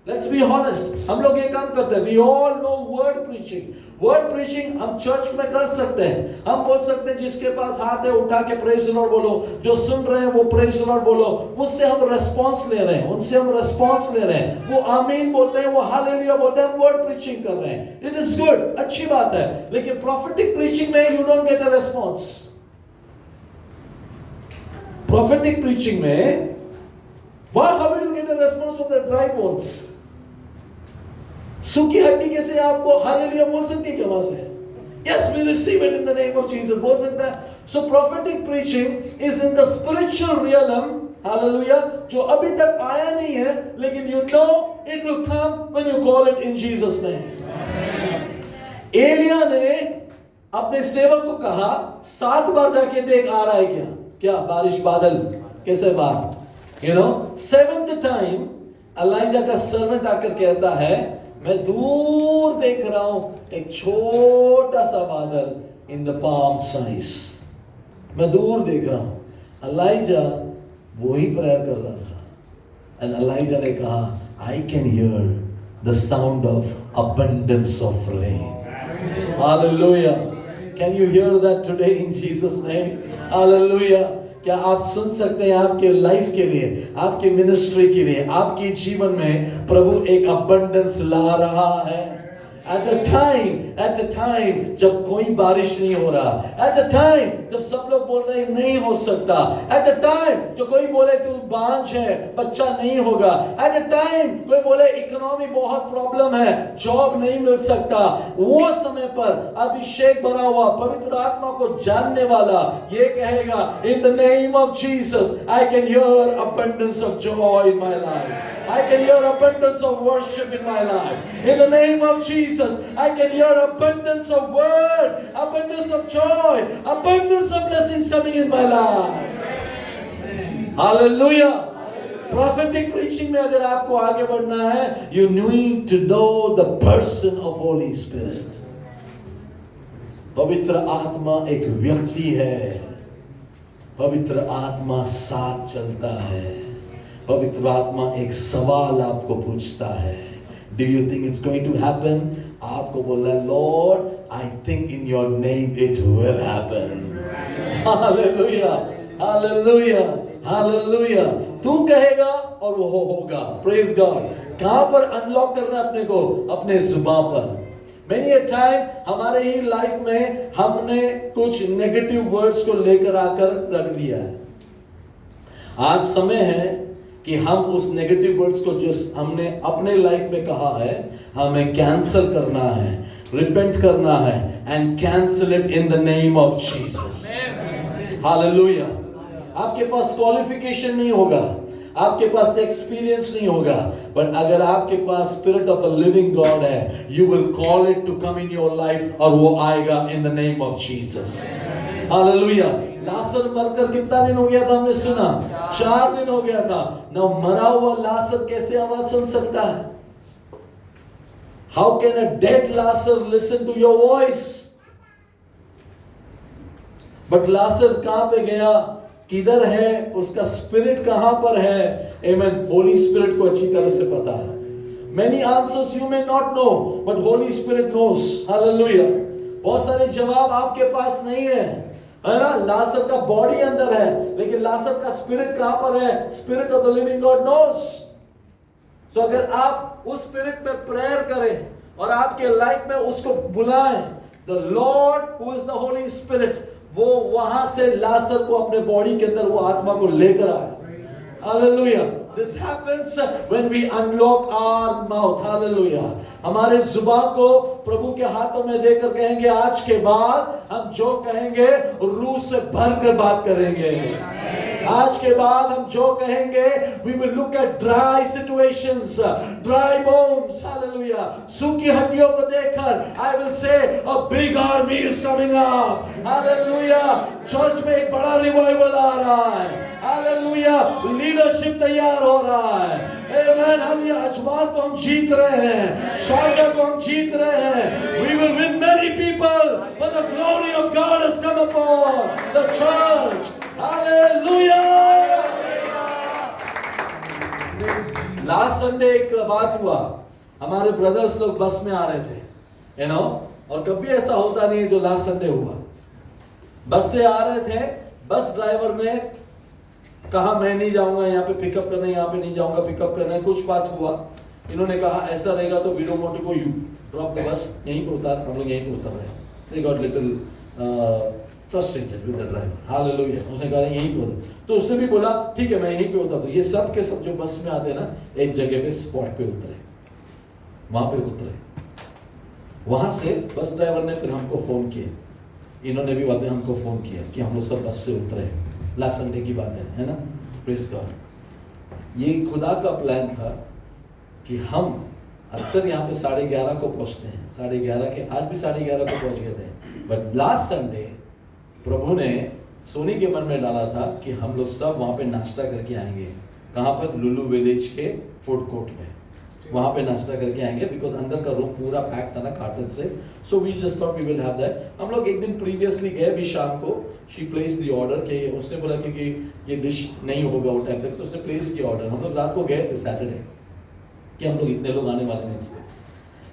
Let's be honest. हम लोग ये काम करते हैं. We all know word preaching. Word preaching हम चर्च में कर सकते हैं. हम बोल सकते हैं जिसके पास हाथ है उठा के praise the Lord बोलो. जो सुन रहे हैं वो praise the Lord बोलो. उससे हम response ले रहे हैं. उनसे हम response ले रहे हैं. वो आमीन बोलते हैं, वो hallelujah बोलते हैं, हम word preaching कर रहे हैं. It is good. अच्छी बात है. लेकिन prophetic preaching में you don't get a response. Prophetic preaching में how will you get a response from the dry bones? सूखी हड्डी कैसे आपको हालेलुया बोल सकती है क्या वहां से? Yes, we receive it in the name of Jesus. बोल सकता है. So prophetic preaching is in the spiritual realm. Hallelujah. जो अभी तक आया नहीं है, लेकिन you know it will come when you call it in Jesus' name. Elia ने अपने सेवक को कहा 7 बार जाके देख आ रहा है क्या? क्या बारिश बादल कैसे बाहर? 7th time एलिजा का सर्वेंट आकर कहता है मैं दूर देख रहा हूं एक छोटा सा बादल इन द पाम साइज. मैं दूर देख रहा हूं. एलिजा वही प्रेयर कर रहा था. एंड एलिजा ने कहा I can hear the sound of abundance of rain. Hallelujah. Can you here that today in Jesus name? Hallelujah. क्या आप सुन सकते हैं आपके लाइफ के लिए, आपके मिनिस्ट्री के लिए, आपके जीवन में प्रभु एक अबंडेंस ला रहा है. At a time जब कोई बारिश नहीं हो रहा. At a time जब सब लोग बोल रहे हैं नहीं हो सकता. At a time जो कोई बोले तू बांझ है, बच्चा नहीं होगा. At a time कोई बोले इकोनॉमी बहुत प्रॉब्लम है, जॉब नहीं मिल सकता. वो समय पर अभिषेक भरा हुआ पवित्र आत्मा को जानने वाला ये कहेगा in the name of Jesus I can hear abundance of joy in my life. I can hear abundance of worship in my life. In the name of Jesus, I can hear abundance of word, abundance of joy, abundance of blessings coming in my life. Hallelujah. Prophetic preaching में अगर आपको आगे बढ़ना है, you need to know the person of Holy Spirit. पवित्र आत्मा एक व्यक्ति है. पवित्र आत्मा साथ चलता है. पवित्र आत्मा एक सवाल आपको पूछता है. Do you think it's going to happen? आपको बोलना है Lord, I think in your name it will happen. Hallelujah, hallelujah, hallelujah. तू कहेगा और वो होगा. Praise God. कहां पर अनलॉक करना अपने को? अपने जुबान पर. Many a time हमारे ही लाइफ में हमने कुछ नेगेटिव वर्ड्स को लेकर आकर रख दिया है. आज समय है कि हम उस नेगेटिव वर्ड्स को जो हमने अपने लाइफ में कहा है, हमें कैंसिल करना है, रिपेंट करना है and cancel it in the name of Jesus. Hallelujah. आपके पास क्वालिफिकेशन नहीं होगा, आपके पास एक्सपीरियंस नहीं होगा, बट अगर आपके पास spirit of the living God है, you will call it to come in your life और वो आएगा in the name of Jesus. Hallelujah. लाजर मरकर कितना दिन हो गया था, हमने सुना 4 दिन हो गया था ना। मरा हुआ लाजर कैसे आवाज सुन सकता है? How can a dead Lazarus listen to your voice? But लाजर कहां पे गया, किधर है, उसका स्पिरिट कहां पर है? आमेन। होली स्पिरिट को अच्छी तरह से पता है। Many answers you may not know, but Holy Spirit knows. Hallelujah. बहुत सारे जवाब आपके पास नहीं है ना? लाजर का बॉडी अंदर है, लेकिन लाजर का स्पिरिट कहां पर है? Spirit of the living God knows. तो अगर आप उस स्पिरिट में प्रेयर करें और आपके लाइफ में उसको बुलाएं, the Lord who is the Holi spirit, वो वहां से लाजर को अपने बॉडी के अंदर वो आत्मा को लेकर आए। Hallelujah. This happens when we unlock our mouth. Hallelujah. हमारे जुबान को प्रभु के हाथों में देकर कहेंगे, आज के बाद हम जो कहेंगे रूह से भरकर बात करेंगे। आज के बाद हम जो कहेंगे, we will look at dry situations, dry bones. Hallelujah. सूखी हड्डियों को देखकर I will say a big army is coming up. Hallelujah. Church में एक बड़ा रिवाइवल आ रहा है। हालेलुया। लीडरशिप तैयार हो रहा है। आमेन। हम ये अजमान को हम जीत रहे हैं, शार्जा को हम जीत रहे हैं। We will win many people, but the glory of God has come upon the church. Hallelujah. Last Sunday एक बात हुआ, हमारे ब्रदर्स लोग बस में आ रहे थे, यू नो, और कभी ऐसा होता नहीं है जो लास्ट संडे हुआ। बस से आ रहे थे, बस ड्राइवर ने कहा मैं नहीं जाऊंगा यहाँ पे पिकअप करने, यहाँ पे नहीं जाऊंगा पिकअप करने। कुछ बात हुआ, इन्होंने कहा ऐसा रहेगा तो we don't want to go, you drop the bus, यहीं पे उतार, हम लोग यहीं पे उतर रहे हैं। They got little frustrated with the driver. Hallelujah. उसने कहा यहीं पे उतर, तो उसने भी बोला ठीक है मैं यहीं पे उतर। तो ये सब के सब जो बस में आते हैं ना, एक जगह पे स्पॉट पे उतरे, वहां पे उतरे। वहां से बस ड्राइवर ने फिर हमको फोन किया, इन्होंने भी बाद में हमको फोन किया कि हम लोग सब बस से उतरे। लास्ट संडे की बात है ना? Praise God. ये खुदा का प्लान था कि हम अक्सर यहाँ पे 11:30 को पहुंचते हैं, 11:30 के, आज भी 11:30 को पहुंच गए थे। बट लास्ट संडे प्रभु ने सोनी के मन में डाला था कि हम लोग सब वहाँ पे नाश्ता करके आएंगे। कहाँ पर? लुलू विलेज के फूड कोर्ट में, वहाँ पे नाश्ता करके आएंगे, बिकॉज अंदर का रूम पूरा पैक था ना कार्टन से। So we just thought we will have that. हम लोग एक दिन प्रीवियसली गए भी शाम को, शी प्लेस द ऑर्डर कि उसने बोला कि ये डिश नहीं होगा वो टाइम तक, तो उसने प्लेस किया ऑर्डर। हम लोग रात को गए थे सैटरडे कि हम लोग इतने लोग आने वाले नेक्स्ट डे।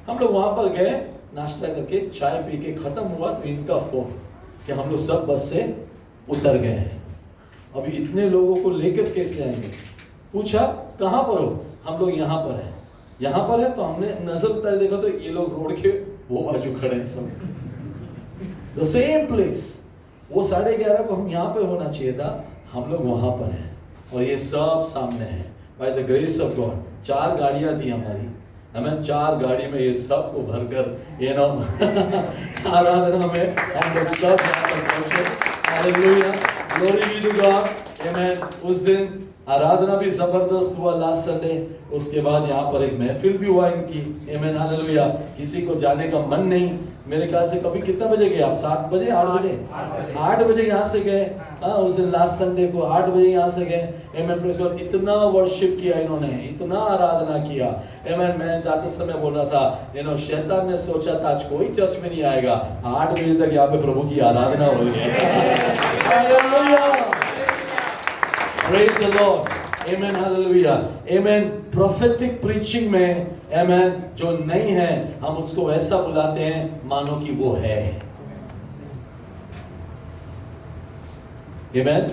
हम लोग वहाँ पर गए, नाश्ता करके चाय पी के खत्म हुआ तो इनका फोन कि हम लोग सब बस से उतर गए हैं, अभी इतने लोगों को लेकर कैसे आएंगे। पूछा कहाँ पर हो? हम लोग यहाँ पर हैं। यहाँ पर है? तो हमने नजर उतार देखा तो ये लोग रोड के वो बाजू खड़े हैं सब, द सेम प्लेस। वो 11:30 को हम यहाँ पे होना चाहिए था, हम लोग वहां पर हैं और ये सब सामने है। By the grace of God 4 गाड़ियां थी हमारी, हमें 4 गाड़ी में ये सब को भरकर ये ना आराधना में हम लोग सब यहाँ पर पहुंचे। Hallelujah, glory be to God. Amen. उस दिन आराधना भी जबरदस्त हुआ लास्ट संडे। उसके बाद यहाँ पर एक महफिल भी हुआ इनकी। आमेन। हालेलुया। किसी को जाने का मन नहीं, मेरे ख्याल से कभी कितना बजे गए आप? 7 बजे 8 बजे 8 बजे यहाँ से गए। हाँ, उस दिन लास्ट संडे को 8 बजे यहाँ से गए। आमेन। Praise God. इतना वर्शिप किया इन्होंने, इतना आराधना किया। आमेन। मैं जाते समय बोल रहा था, शैतान ने सोचा था आज कोई चर्च में नहीं आएगा, 8 बजे तक यहाँ पे प्रभु की आराधना हो रही है। Hallelujah, praise the Lord. Amen. Hallelujah. Amen. Prophetic preaching में आमेन जो नहीं है, हम उसको ऐसा बुलाते हैं मानो कि वो है। आमेन।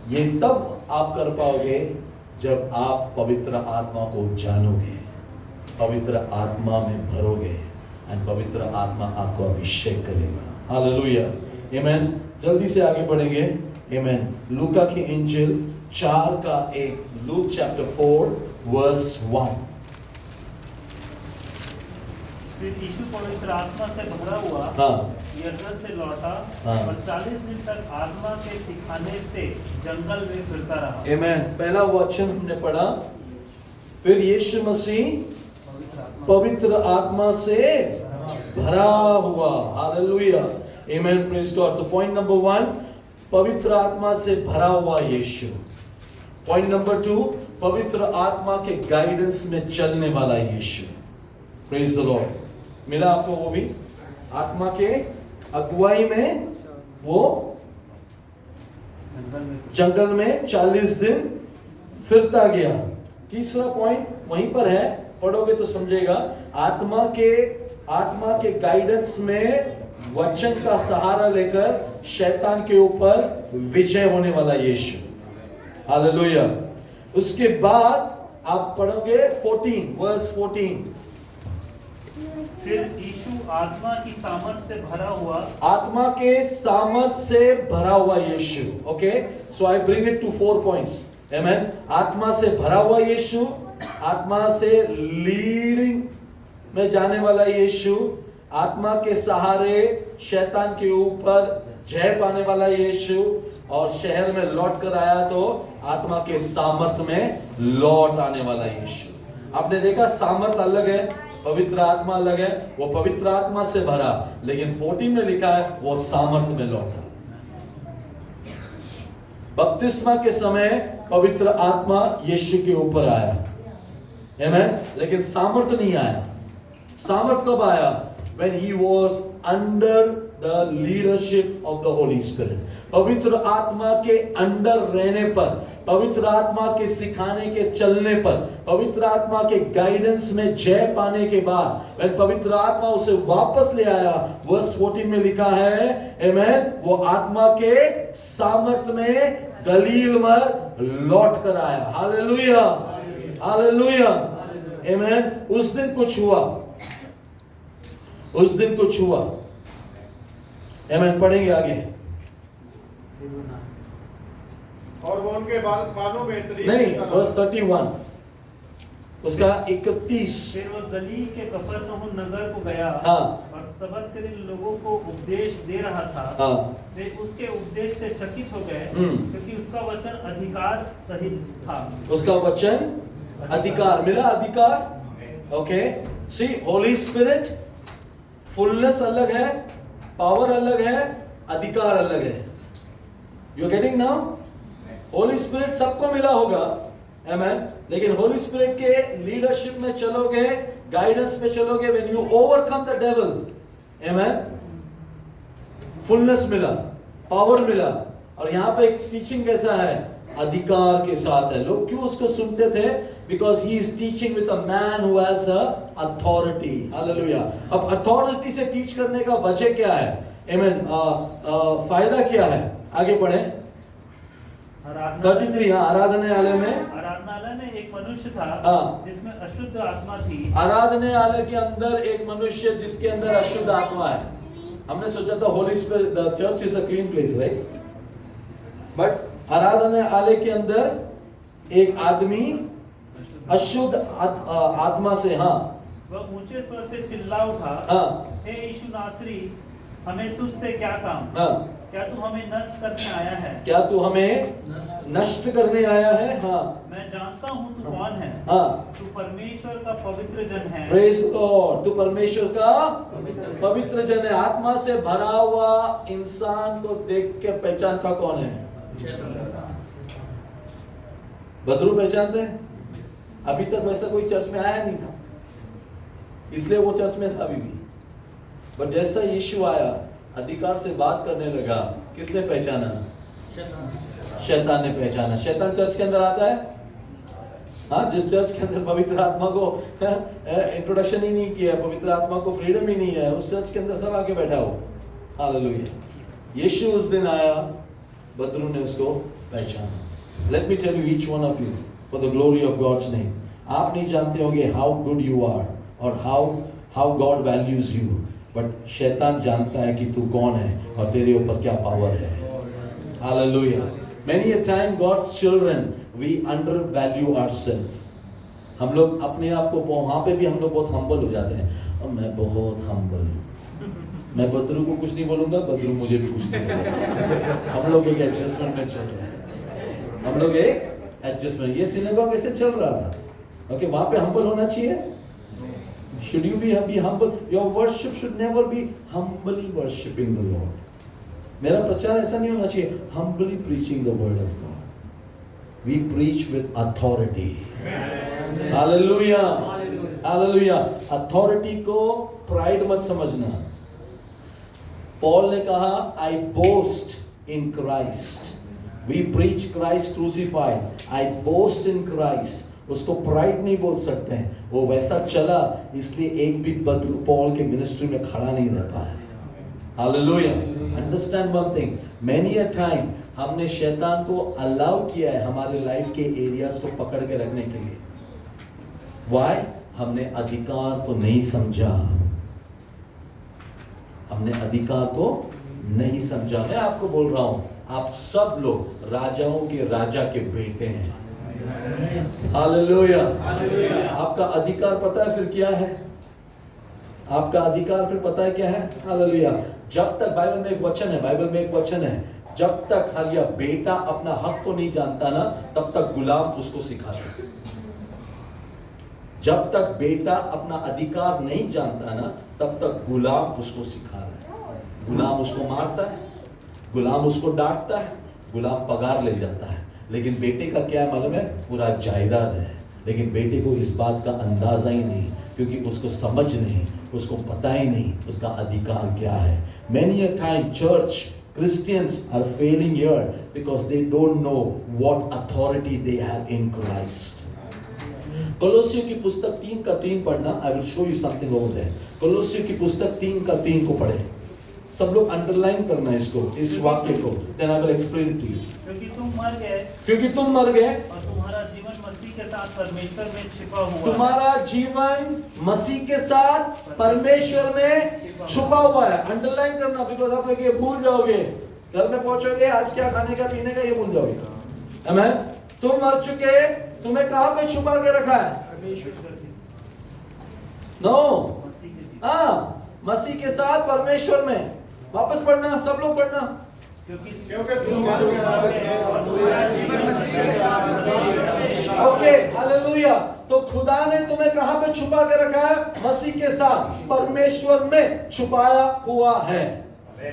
ये तब आप कर पाओगे जब आप पवित्र आत्मा को जानोगे, पवित्र आत्मा में भरोगे और पवित्र आत्मा आपको अभिषेक करेगा। हालेलुया। आमेन। जल्दी से आगे बढ़ेंगे। आमेन। लूका की इंजिल 4 का 1, लूक चैप्टर 4 वर्स 1। फिर यीशु पवित्र आत्मा से भरा हुआ हाँ यरदन से लौटा हाँ। और 40 दिन तक आत्मा के सिखाने से जंगल में फिरता रहा। आमेन। पहला वचन हमने पढ़ा, फिर यीशु मसीह पवित्र आत्मा से भरा हुआ। Hallelujah, amen, praise God. तो पॉइंट नंबर 1, पवित्र आत्मा से भरा हुआ यीशु। पॉइंट नंबर 2, पवित्र आत्मा के गाइडेंस में चलने वाला यीशु। Praise the Lord. मिला आपको वो भी? आत्मा के अगुवाई में वो जंगल में 40 दिन फिरता गया। तीसरा पॉइंट वहीं पर है, पढ़ोगे तो समझेगा। आत्मा के गाइडेंस में वचन का सहारा लेकर शैतान के ऊपर विजय होने वाला यीशु। हालेलुया। उसके बाद आप पढ़ोगे 14 वर्स 14। फिर यीशु आत्मा की सामर्थ से भरा हुआ, आत्मा के सामर्थ से भरा हुआ यीशु। Okay, so I bring it to 4 points. Amen. आत्मा से भरा हुआ यीशु, आत्मा से लीडिंग में जाने वाला यीशु, आत्मा के सहारे शैतान के ऊपर जय पाने वाला यीशु, और शहर में लौट कर आया तो आत्मा के सामर्थ में लौट आने वाला यीशु। आपने देखा सामर्थ अलग है, पवित्र आत्मा अलग है। वो पवित्र आत्मा से भरा, लेकिन 14 में लिखा है वो सामर्थ में लौटा। बपतिस्मा के समय पवित्र आत्मा यीशु के ऊपर आया, आमेन, लेकिन सामर्थ नहीं आया। सामर्थ कब आया? When he was under the leadership of the Holy Spirit. पवित्र आत्मा के अंडर रहने पर, पवित्र आत्मा के सिखाने के चलने पर, पवित्र आत्मा के गाइडेंस में जय पाने के बाद, when पवित्र आत्मा उसे वापस ले आया, वर्स 14 में लिखा है, आमेन, वो आत्मा के सामर्थ में गलील में लौट कर आया। हालेलुया, हालेलुया, आमेन। उस दिन कुछ हुआ, उस दिन कुछ हुआ। आमेन। पढ़ेंगे आगे। और वो उनके बालों में नहीं, वर्स 31 उसका 31। फिर वो गलील के कफरनहूम नगर को गया, हाँ। और सबत के दिन लोगों को उपदेश दे रहा था। हाँ। वे उसके उपदेश से चकित हो गए, क्योंकि उसका वचन अधिकार सहित था। उसका वचन अधिकार मिला, अधिकार। ओके, सी, होली स्पिरिट, फुलनेस अलग है, पावर अलग है, अधिकार अलग है। You getting now? Holi spirit सबको मिला होगा, आमेन, लेकिन होली स्पिरिट के लीडरशिप में चलोगे, गाइडेंस में चलोगे, when you overcome the devil, amen, fullness मिला, पावर मिला। और यहां पे एक टीचिंग कैसा है? अधिकार के साथ है। लोग क्यों उसको सुनते थे? Because he is teaching with a man who has authority. Hallelujah. अब अथॉरिटी से टीच करने का वजह क्या है? आमेन, फायदा क्या है? आगे पढ़े। 33, हाँ, आराधनालय में एक मनुष्य था, हाँ, जिसमें अशुद्ध आत्मा थी। आराधनालय के अंदर एक मनुष्य जिसके अंदर अशुद्ध आत्मा है। हमने सोचा था Holi spirit, the church is a clean place, right? But आराधनालय के अंदर एक आदमी अशुद्ध आत्मा से, हाँ, वह ऊंचे स्वर से चिल्ला उठा, हाँ, हे यीशु नासरी, हमें तुझसे क्या काम? हाँ, क्या तू हमें नष्ट करने आया है? क्या तू हमें नष्ट करने आया है? हाँ, मैं जानता हूँ तू कौन है। हाँ, तू परमेश्वर का पवित्र जन है। Praise Lord. तू परमेश्वर का पवित्र जन है। आत्मा से भरा हुआ इंसान को देख के पहचानता कौन है? बदरू पहचानते हैं? अभी तक वैसा कोई चर्च में आया नहीं था, इसलिए वो चर्च में था अभी भी। बट जैसा यीशु आया, अधिकार से बात करने लगा, किसने पहचाना? शैतान ने पहचाना। शैतान चर्च के अंदर आता है, हाँ, जिस चर्च के अंदर पवित्र आत्मा को इंट्रोडक्शन ही नहीं किया, पवित्र आत्मा को फ्रीडम ही नहीं है, उस चर्च के अंदर सब आके बैठा हो। हालेलुया। यीशु उस दिन आया, बदरू ने उसको पहचाना। Let me tell you each one of you for the glory of God's name. आप नहीं जानते होंगे हाउ गुड यू आर और how God values you, but शैतान जानता है कि तू कौन है और तेरे ऊपर क्या पावर है। Hallelujah. Many a time God's children, we undervalue ourselves. हम लोग अपने आप को वहाँ पे भी हम लोग बहुत हम्बल हो जाते हैं। अब मैं बहुत हम्बल हूँ, मैं बद्रू को कुछ नहीं बोलूँगा, बद्रू मुझे भी कुछ नहीं बोलूँगा। हम लोग एक एडजस्टमेंट में चल रहे हैं, हम लोग एक एडजस्टमेंट, ये सिनेगॉग ऐसे चल रहा था। ओके, वहाँ पे हम्बल होना चाहिए। Should you be humble? Your worship should never be humbly worshiping the Lord. मेरा प्रचार ऐसा नहीं होना चाहिए humbly preaching the word of God. We preach with authority. Hallelujah. Hallelujah. Authority को pride मत समझना। पॉल ने कहा I boast in Christ. We preach Christ crucified. I boast in Christ. उसको प्राइड नहीं बोल सकते हैं, वो वैसा चला इसलिए एक भी बद्रू पॉल के मिनिस्ट्री में खड़ा नहीं रह पाया। Hallelujah. Understand one thing, many a time हमने शैतान को अलाउ किया है हमारे लाइफ के एरियाज को पकड़ के रखने के लिए। व्हाई? हमने अधिकार को नहीं समझा, हमने अधिकार को नहीं समझा। मैं आपको बोल रहा हूं, आप सब लोग राजाओं के राजा के बेटे हैं। हालेलुया। आपका अधिकार पता है फिर क्या है? आपका अधिकार फिर पता है क्या है? हालेलुया। जब तक बाइबल में एक वचन है, बाइबल में एक वचन है, जब तक हालिया बेटा अपना हक को नहीं जानता ना, तब तक गुलाम उसको सिखाता है। जब तक बेटा अपना अधिकार नहीं जानता ना, तब तक गुलाम उसको सिखा रहा है। गुलाम उसको मारता है, गुलाम उसको डांटता है, गुलाम पगार ले जाता है। लेकिन बेटे का क्या मालूम है? पूरा जायदाद है। लेकिन बेटे को इस बात का अंदाजा ही नहीं, क्योंकि उसको समझ नहीं, उसको पता ही नहीं उसका अधिकार क्या है। Many a time church Christians are failing here because they don't know what authority they have in Christ. कोलोसियों की पुस्तक 3:3 पढ़ना। I will show you something over there. कोलोसियों की पुस्तक 3:3 को पढ़े। सब लोग अंडरलाइन करना है इसको, इस वाक्य को। Then I will explain to you. क्योंकि तुम मर गए, क्योंकि तुम मर गए और तुम्हारा जीवन मसीह के साथ परमेश्वर में छिपा हुआ है। तुम्हारा जीवन मसीह के साथ परमेश्वर में छुपा हुआ है। अंडरलाइन करना, बिकॉज आप लोग ये भूल जाओगे, घर में पहुंचोगे आज क्या खाने का पीने का ये भूल जाओगे। आमेन। तुम मर चुके, तुम्हें कहां पे छुपा के रखा है? नो, मसीह के साथ परमेश्वर में। वापस पढ़ना, सब लोग पढ़ना। क्योंकि तुम मर गए और तुम्हारा जीवन मसीह के साथ परमेश्वर में। Okay, hallelujah. तो खुदा ने तुम्हें कहां पे छुपा के रखा है? मसीह के साथ परमेश्वर में छुपाया हुआ है।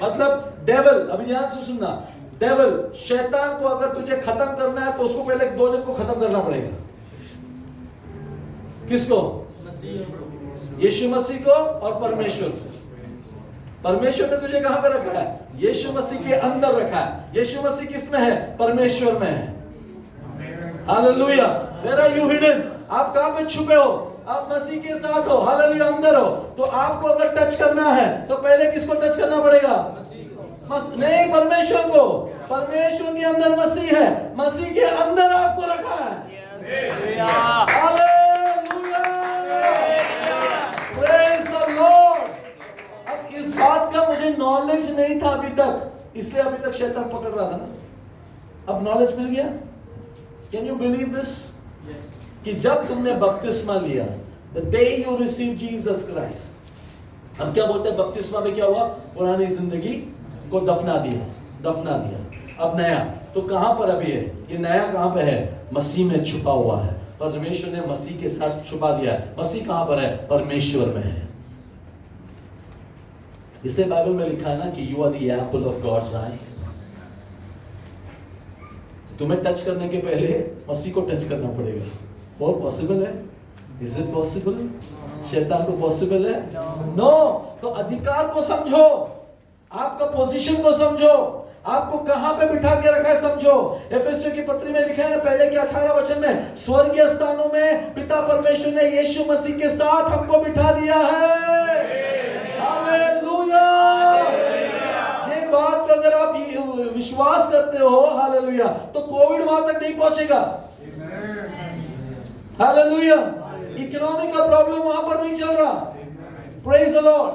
मतलब डेविल, अभी ध्यान से सुनना, डेविल शैतान को अगर तुझे खत्म करना है तो उसको पहले 2 जन को खत्म करना पड़ेगा। किसको? यीशु मसीह को और परमेश्वर को। परमेश्वर ने तुझे कहां पे रखा है? यीशु मसीह के अंदर रखा है। यीशु मसीह किसमें है? परमेश्वर में है। Hallelujah. Where are you hidden? आप कहां पे छुपे हो? आप मसीह के साथ हो। हालेलुया, अंदर हो। तो आपको अगर टच करना है तो पहले किसको टच करना पड़ेगा? नहीं, परमेश्वर को। परमेश्वर के अंदर मसीह है, मसीह के अंदर आपको रखा है। Hallelujah, praise the Lord. अब इस बात का मुझे नॉलेज नहीं था अभी तक, इसलिए अभी तक शैतान पकड़ रहा था ना। अब नॉलेज मिल गया। Can you believe this? कि जब तुमने बपतिस्मा लिया, the day you receive Jesus Christ, हम क्या बोलते हैं बपतिस्मा में क्या हुआ? पुरानी जिंदगी को दफना दिया। अब नया तो कहां पर अभी है? ये नया कहां पे है? मसीह में छुपा हुआ है। परमेश्वर ने मसीह के साथ छुपा दिया है। मसीह कहां पर है? परमेश्वर में है। इसलिए बाइबल में लिखा है ना कि you are the apple of God's eye. तुम्हें टच करने के पहले मसीह को टच करना पड़ेगा। बहुत पॉसिबल है? Is it possible? शैतान को पॉसिबल है? नो। तो अधिकार को समझो, आपका पोजीशन को समझो, आपको कहां पे बिठा के रखा है समझो। एफेसियों की पत्री में लिखा है ना पहले के 18 वचन में, स्वर्गीय स्थानों में पिता परमेश्वर ने यीशु मसीह के साथ हमको बिठा दिया है। हालेलुया। ये बात का अगर आप विश्वास करते हो, हालेलुया, तो कोविड वहां तक नहीं पहुंचेगा। हालेलुया। इकोनॉमी का प्रॉब्लम वहां पर नहीं चल रहा। Praise the Lord,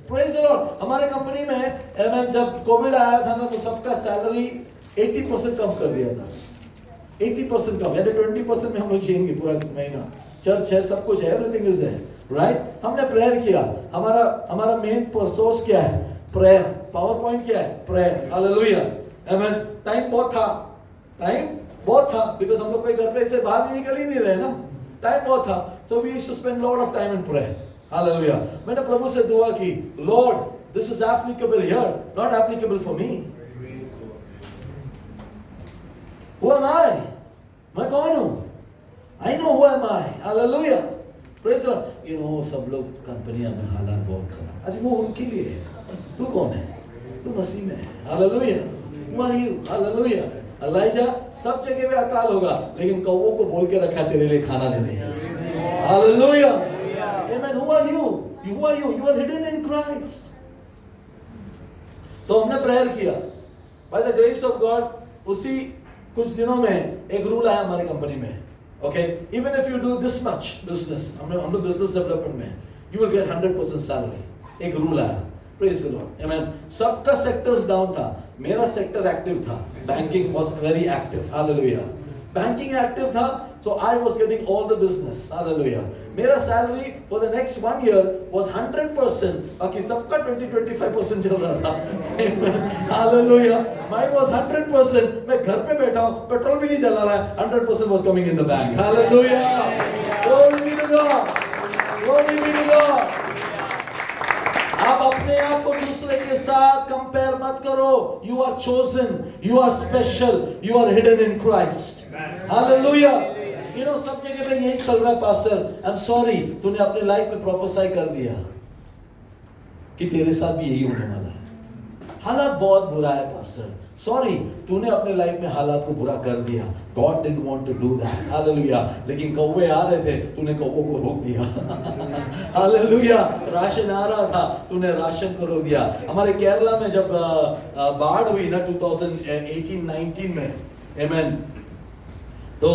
praise the Lord. हमारे कंपनी में जब कोविड आया था ना, तो सबका सैलरी 80% कम कर दिया था, 80% कम, यानी 20% में हम लोग जिएंगे पूरा महीना। चर्च है, सब कुछ है, एवरीथिंग इज देयर, राइट। हमने प्रेयर किया, हमारा मेन सोर्स क्या है? प्रेयर। पावर पॉइंट क्या है? प्रेयर। हालेलुया, आमेन। टाइम बहुत था, बिकॉज हम लोग कोई घर पे से बाहर भी निकल ही नहीं रहे ना, टाइम बहुत था, so we used to spend lot of time in prayer. Hallelujah. मैंने प्रभु से दुआ की, Lord this is applicable here, not applicable for me. Who am I? मैं कौन हूं? I know who am I. Hallelujah. Praise the Lord. You know, सब लोग कंपनियां में हालात बहुत खराब, अरे वो उनके लिए है, तू कौन है? तू मसीह में है। Hallelujah. Who are you? Hallelujah. ELISA सब जगह पे अकाल होगा, लेकिन कौवों को बोल के रखा तेरे लिए खाना देने। Hallelujah. Amen. Who are you? Who are you? You are hidden in Christ. तो हमने प्रेयर किया, by the grace of God, उसी कुछ दिनों में एक रूल आया हमारी कंपनी में, okay, even if you do this much business, हम लोग बिजनेस डेवलपमेंट में, यू विल गेट 100% सैलरी। एक रूल आया, प्रेज द लॉर्ड, आमेन। सबका सेक्टर्स डाउन था, मेरा सेक्टर एक्टिव था, banking was very active. Hallelujah. Banking active था, so I was getting all the business. Hallelujah. मेरा salary for the next 1 year was 100%, बाकी सबका 20-25% चल रहा था। Hallelujah. Mine was 100%. मैं घर पे बैठा हूँ, पेट्रोल भी नहीं जला रहा है, 100% was coming in the bank. Hallelujah. Glory be to God. Glory be to God. आप अपने आप को दूसरे के साथ कंपेयर मत करो। You are chosen, you are special, you are hidden in Christ. Hallelujah. You know, सब जगह पे यही चल रहा है, पास्टर, I'm sorry, तूने अपने लाइफ में प्रोफेसाई कर दिया कि तेरे साथ भी यही होने वाला है। हालात बहुत बुरा है पास्टर, सॉरी, तूने अपने लाइफ में हालात को बुरा कर दिया। God didn't want to do that. Hallelujah. लेकिन कौवे आ रहे थे, तूने कौवों को रोक दिया। Hallelujah. राशन आ रहा था, तूने राशन को रोक दिया। हमारे केरला में जब बाढ़ हुई ना 2018-19 में, amen, तो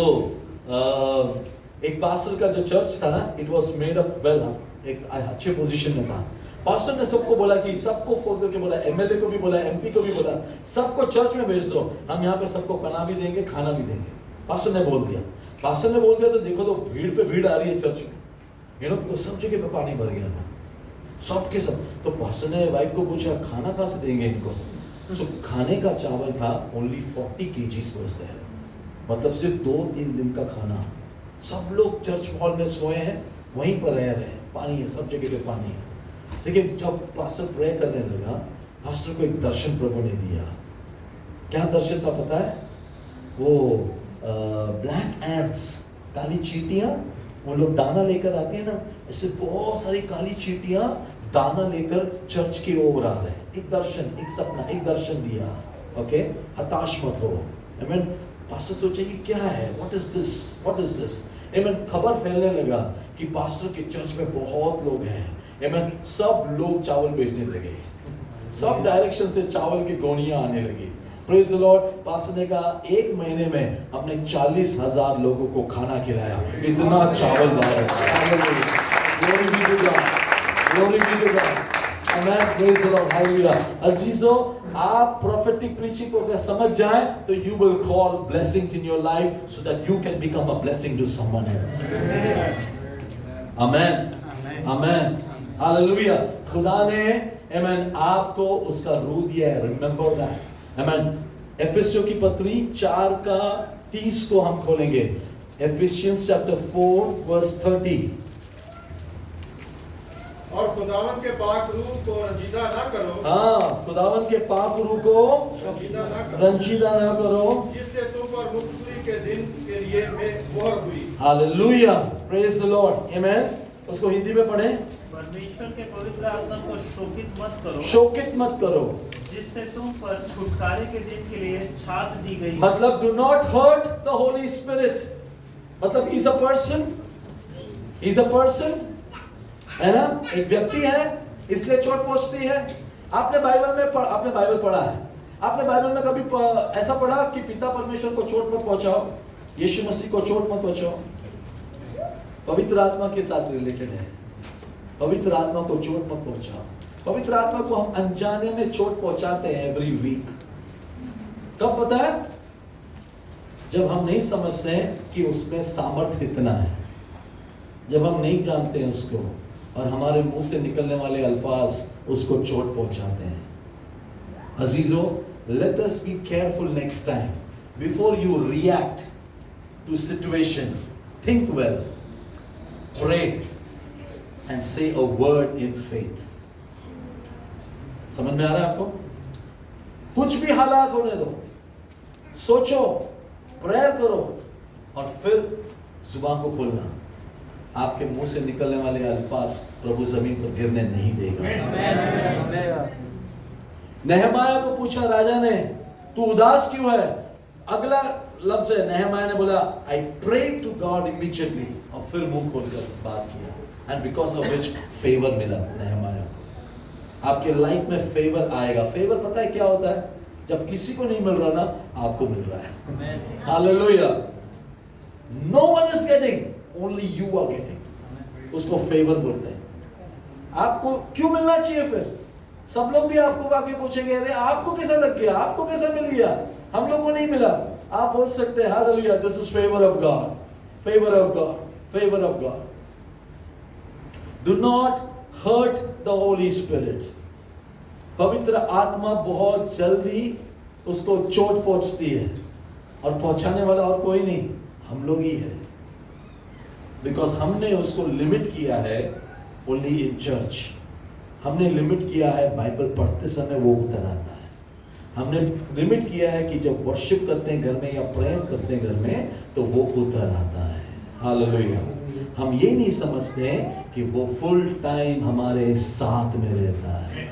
एक पास्टर का जो चर्च था ना, it was made up well, एक अच्छे पोजीशन में था। पास्टर ने सबको बोला कि सबको फोन करके बोला, एमएलए को भी बोला, एमपी को भी बोला, सबको चर्च में भेज दो, हम यहाँ पे सबको पनाह भी देंगे, खाना भी देंगे। पास्टर ने बोल दिया, तो देखो तो भीड़ पे भीड़ आ रही है चर्च में, यू नो, सब जगह पे पानी भर गया था, सबके सब। तो पास्टर ने वाइफ को पूछा, खाना कहाँ से देंगे इनको? तो खाने का चावल था ओनली 40 kgs was there, मतलब सिर्फ 2-3 दिन का खाना। सब लोग चर्च हॉल में सोए हैं, वहीं पर रह रहे हैं, पानी है, सब जगह पे पानी है। लेकिन जब पास्टर प्रे करने लगा, पास्टर को एक दर्शन प्रभु ने दिया। क्या दर्शन था पता है? वो ब्लैक एंट्स, काली चींटियां, वो लोग दाना लेकर आती है ना, ऐसे बहुत सारी काली चींटियां दाना लेकर चर्च की ओर आ रहे हैं। एक दर्शन, एक सपना, एक दर्शन दिया। ओके, हताश मत हो। आमीन। पास्टर सोचे कि क्या है, what is this, what is this. आमीन। खबर फैलने लगा कि पास्टर के चर्च में बहुत लोग हैं। आमीन। सब लोग चावल बेचने लगे, सब डायरेक्शन से चावल की गोनियां आने लगी। Praise the Lord. पास्टर ने कहा, 1 महीने में हमने 40,000 लोगों को खाना खिलाया, इतना चावल लाया। Glory be to God, glory be to God. Amen. Praise the Lord, hallelujah. अजीजों, आप प्रोफेटिक प्रीचिंग को अगर समझ जाएं तो you will call blessings in your life so that you can become a blessing to someone else. Amen, amen, hallelujah. खुदा ने आमेन आपको उसका रूह दिया है, रिमेंबर दैट। आमेन। एफिसियों की पत्री 4:30 को हम खोलेंगे। Efficiency chapter 4:30। और खुदावंद के पाक रूह को रंजीदा ना करो। हाँ, खुदावंद के पाक रूह को रंजीदा ना करो, जिससे तुम पर मुक्ति के दिन के लिए मोहर हुई। हालेलुया, प्रेज द लॉर्ड, आमेन। उसको हिंदी में पढ़ें। परमेश्वर के पवित्र आत्मा को शोकित मत करो, शोकित मत करो, जिससे तुम पर छुटकारे के दिन के लिए छाप दी गई। मतलब do not hurt the Holi Spirit. मतलब he is a person, he is a person, है ना, एक व्यक्ति है, इसलिए चोट पहुंचती है। आपने बाइबल पढ़ा है, आपने बाइबल में कभी ऐसा पढ़ा कि पिता परमेश्वर को चोट मत पहुंचाओ, यीशु मसीह को चोट मत पहुंचाओ? पवित्र आत्मा के साथ रिलेटेड है। पवित्र आत्मा को चोट मत पहुंचाओ। पवित्र आत्मा को हम अनजाने में चोट पहुंचाते हैं एवरी वीक। कब पता है? जब हम नहीं समझते हैं कि उसमें सामर्थ्य इतना है, जब हम नहीं जानते हैं उसको और हमारे मुंह से निकलने वाले अल्फाज उसको चोट पहुंचाते हैं। अजीजों, let us be careful next time before you react to situation. Think well, pray and say a word in faith. समझ में आ रहा है आपको? कुछ भी हालात होने दो, सोचो, प्रेयर करो और फिर जुबान को खोलना। आपके मुंह से निकलने वाले अल्फाज प्रभु जमीन पर गिरने नहीं देगा। नहमाया को पूछा राजा ने, तू उदास क्यों है? अगला लफ्ज है, नहमाया ने बोला, I pray to God immediately, और फिर मुंह खोलकर बात किया, and because of which favour मिला नहमाया को। आपके लाइफ में फेवर आएगा। फेवर पता है क्या होता है? जब किसी को नहीं मिल रहा ना, आपको मिल रहा है। Hallelujah. No one is getting, only you are getting. उसको फेवर बोलते हैं। आपको क्यों मिलना चाहिए? फिर सब लोग भी आपको आके पूछेंगे, अरे आपको कैसा लग गया, आपको कैसा मिल गया, हम लोग को नहीं मिला। आप बोल सकते हैं, hallelujah, this is favour of God, favour of God, favour of God. Do not hurt the Holi Spirit. पवित्र आत्मा बहुत जल्दी उसको चोट पहुंचती है, और पहुंचाने वाला और कोई नहीं, हम लोग ही है। बिकॉज हमने उसको लिमिट किया है ओनली इन चर्च। हमने लिमिट किया है बाइबल पढ़ते समय वो उतर आता है। हमने लिमिट किया है कि जब वर्शिप करते हैं घर में या प्रेयर करते हैं घर में, तो वो उतर आता है। हालेलुया। हम ये नहीं समझते कि वो फुल टाइम हमारे साथ में रहता है।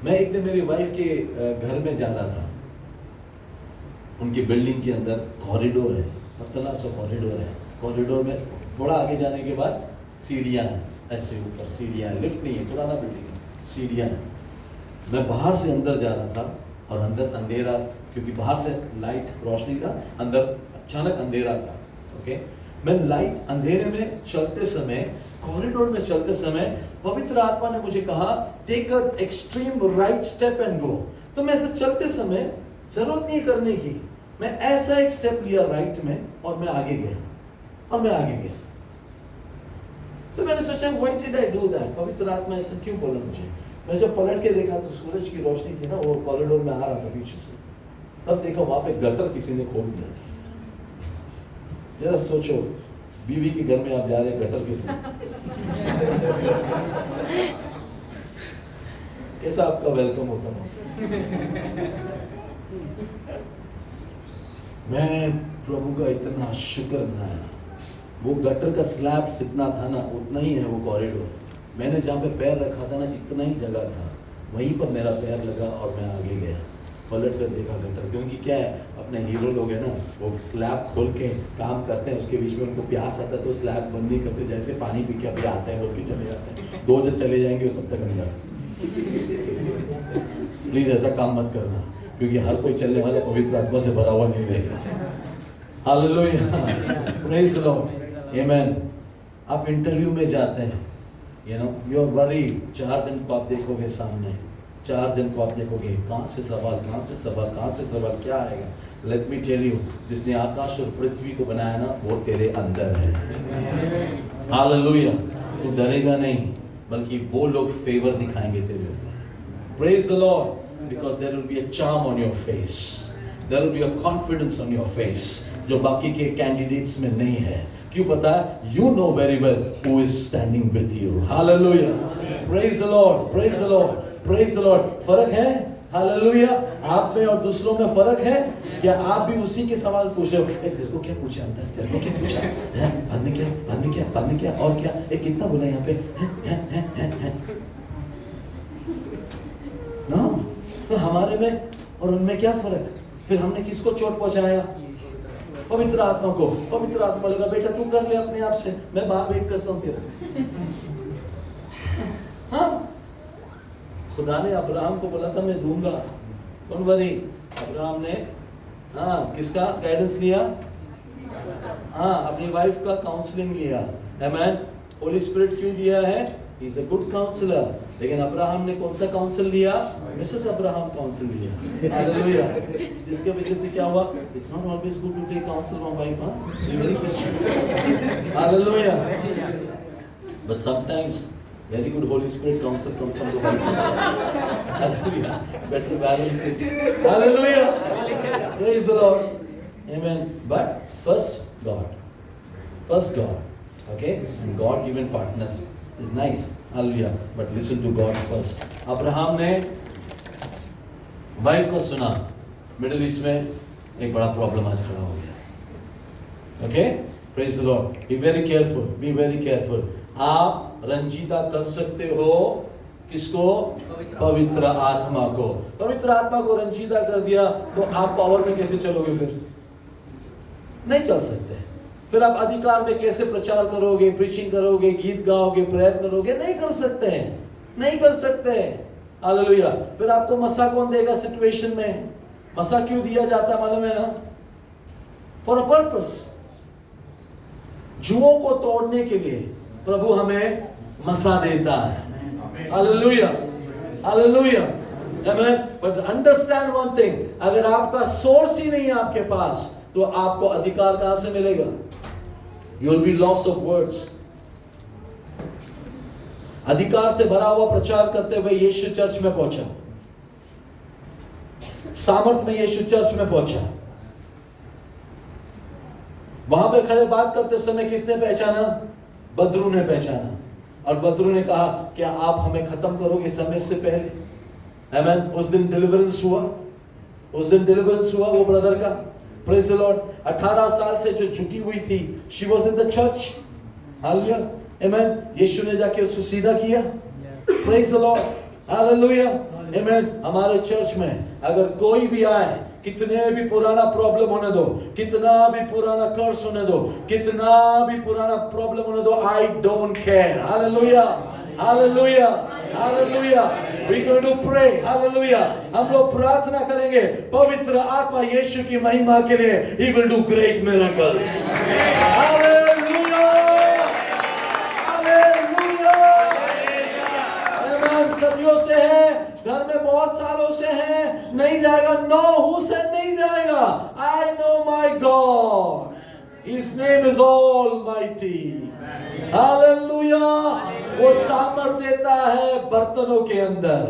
मैं एक दिन मेरी वाइफ के घर में जा रहा था। उनकी बिल्डिंग के अंदर कॉरिडोर है, पतला सा कॉरिडोर है। कॉरिडोर में थोड़ा आगे जाने के बाद सीढ़ियाँ हैं, ऐसे ऊपर सीढ़ियाँ हैं, लिफ्ट नहीं है, पुराना बिल्डिंग है, सीढ़ियाँ हैं। मैं बाहर से अंदर जा रहा था और अंदर अंधेरा, क्योंकि बाहर से लाइट रोशनी था, अंदर अचानक अंधेरा था। ओके, मैं लाइट अंधेरे में चलते समय, कॉरिडोर में चलते समय, पवित्र आत्मा ने मुझे कहा, take a extreme right step and go. तो मैं ऐसे चलते समय जरूरत नहीं करने की, मैं ऐसा एक स्टेप लिया राइट में और मैं आगे गया, और मैं आगे गया। तो मैंने सोचा, why did I do that? पवित्र आत्मा ऐसा क्यों बोला मुझे? मैं जब पलट के देखा तो सूरज की रोशनी थी ना, वो कॉरिडोर में आ रहा था पीछे से। तब देखा वहां पे गटर किसी ने खोल दिया था। जरा सोचो, बीवी के घर में आप जा रहे गटर के थ्रू, कैसा आपका वेलकम होता है? मैं प्रभु का इतना शुक्र मनाया। वो गटर का स्लैब जितना था ना, उतना ही है वो कॉरिडोर। मैंने जहाँ पे पैर रखा था ना, इतना ही जगह था, वहीं पर मेरा पैर लगा और मैं आगे गया। पलट कर देखा गटर, क्योंकि क्या है, अपने हीरो लोग हैं ना, वो स्लैब खोल के काम करते हैं, उसके बीच में उनको प्यास आता है तो स्लैब बंद नहीं करते, जाते पानी पी के अभी आते हैं, बोल के चले जाते हैं। 2 जन चले जाएंगे तब तक अंदर। प्लीज ऐसा काम मत करना, क्योंकि हर कोई चलने वाला पवित्र आत्मा से भरा हुआ नहीं रहेगा। Hallelujah, praise the Lord, amen. आप इंटरव्यू में जाते हैं, you know, you are worried, 4 जन को आप देखोगे सामने, 4 जन को आप देखोगे, कहाँ से सवाल, कहाँ से सवाल, कहाँ से सवाल, क्या आएगा? लेट मी टेल यू, जिसने आकाश और पृथ्वी को बनाया ना, वो तेरे अंदर है। हालेलुया। तू डरेगा नहीं, बल्कि वो लोग फेवर दिखाएंगे तेरे ऊपर। Praise the Lord, because there will be a charm on your face, there will be a confidence on your face, जो बाकी के कैंडिडेट्स में नहीं है। क्यों पता है? You know very well who is standing with you. Hallelujah. Praise the Lord. Praise the Lord. Praise the Lord. फर्क है? हालेलुया। आप में और दूसरों में फर्क है क्या? आप भी उसी के सवाल पूछ रहे हो, तेरे को क्या पूछा अंदर, तेरे को क्या पूछा है, बाद में क्या, बाद में क्या, बाद में क्या, और क्या, कितना बोला यहाँ पे ना? तो हमारे में और उनमें क्या फर्क? फिर हमने किसको चोट पहुंचाया? पवित्र आत्मा को। पवित्र आत्मा लगा, बेटा तू कर ले अपने आप से, मैं बाहर वेट करता हूँ तेरा। हाँ, खुदा ने अब्राहम को बोला था मैं दूंगा, कौन वरी? अब्राहम ने किसका गाइडेंस लिया? अपनी वाइफ का काउंसलिंग लिया। आमेन। होली स्पिरिट क्यों दिया है? He is a good counsellor. लेकिन अब्राहम ने कौन सा काउंसिल लिया? मिसेस अब्राहम काउंसिल लिया। हालेलुया। जिसके वजह से क्या हुआ? It's not always good to take counsel from wife, हां, very good. Hallelujah. But sometimes very good Holy Spirit counsel comes from the wife. Hallelujah. Better balance it. Hallelujah. Praise the Lord. Amen. But first God. First God. Okay? And God given partner is nice. Hallelujah. But listen to God first. Abraham ने wife को सुना। Middle east में एक बड़ा problem आज खड़ा हो गया। Okay? Praise the Lord. Be very careful. Be very careful. आप रंजीदा कर सकते हो किसको? पवित्र आत्मा को। पवित्र आत्मा को रंजीदा कर दिया तो आप पावर में कैसे चलोगे? फिर नहीं चल सकते। फिर आप अधिकार में कैसे प्रचार करोगे, प्रीचिंग करोगे, गीत गाओगे, प्रेयर करोगे? नहीं कर सकते हैं, नहीं कर सकते हैं। हालेलुया। फिर आपको मसा कौन देगा सिचुएशन में? मसा क्यों दिया जाता है मालूम है ना? For a purpose. जुओं को तोड़ने के लिए प्रभु हमें मसा देता है। Hallelujah, hallelujah, amen. But understand one thing, अगर आपका सोर्स ही नहीं है आपके पास, तो आपको अधिकार कहां से मिलेगा? You will be loss of words. अधिकार से भरा हुआ प्रचार करते हुए यीशु चर्च में पहुंचा, सामर्थ में यीशु चर्च में पहुंचा। वहां पे खड़े बात करते समय किसने पहचाना? बदरू ने पहचाना। और बदरू ने कहा, क्या आप हमें खत्म करोगे समय से पहले? आमेन। उस दिन डिलीवरेंस हुआ, उस दिन डिलीवरेंस हुआ वो ब्रदर का। Praise the Lord. 18 साल से जो झुकी हुई थी, she was in the church. Hallelujah, amen. यीशु ने जाके उसको सीधा किया। Praise the Lord, hallelujah, amen. हमारे चर्च में अगर कोई भी आए, कितने भी पुराना प्रॉब्लम होने दो, कितना भी पुराना कर्स होने दो, कितना भी पुराना प्रॉब्लम होने दो, I don't care. Hallelujah, hallelujah, hallelujah. We going to pray. Hallelujah. हम लोग प्रार्थना करेंगे पवित्र आत्मा यीशु की महिमा के लिए। He will do great miracles. Hallelujah, hallelujah, amen. सदियों से है, घर में बहुत सालों से है, नहीं जाएगा। नो, हु सेड नहीं जाएगा? I know my God, his name is almighty. Hallelujah. वो सामर्थ देता है बर्तनों के अंदर,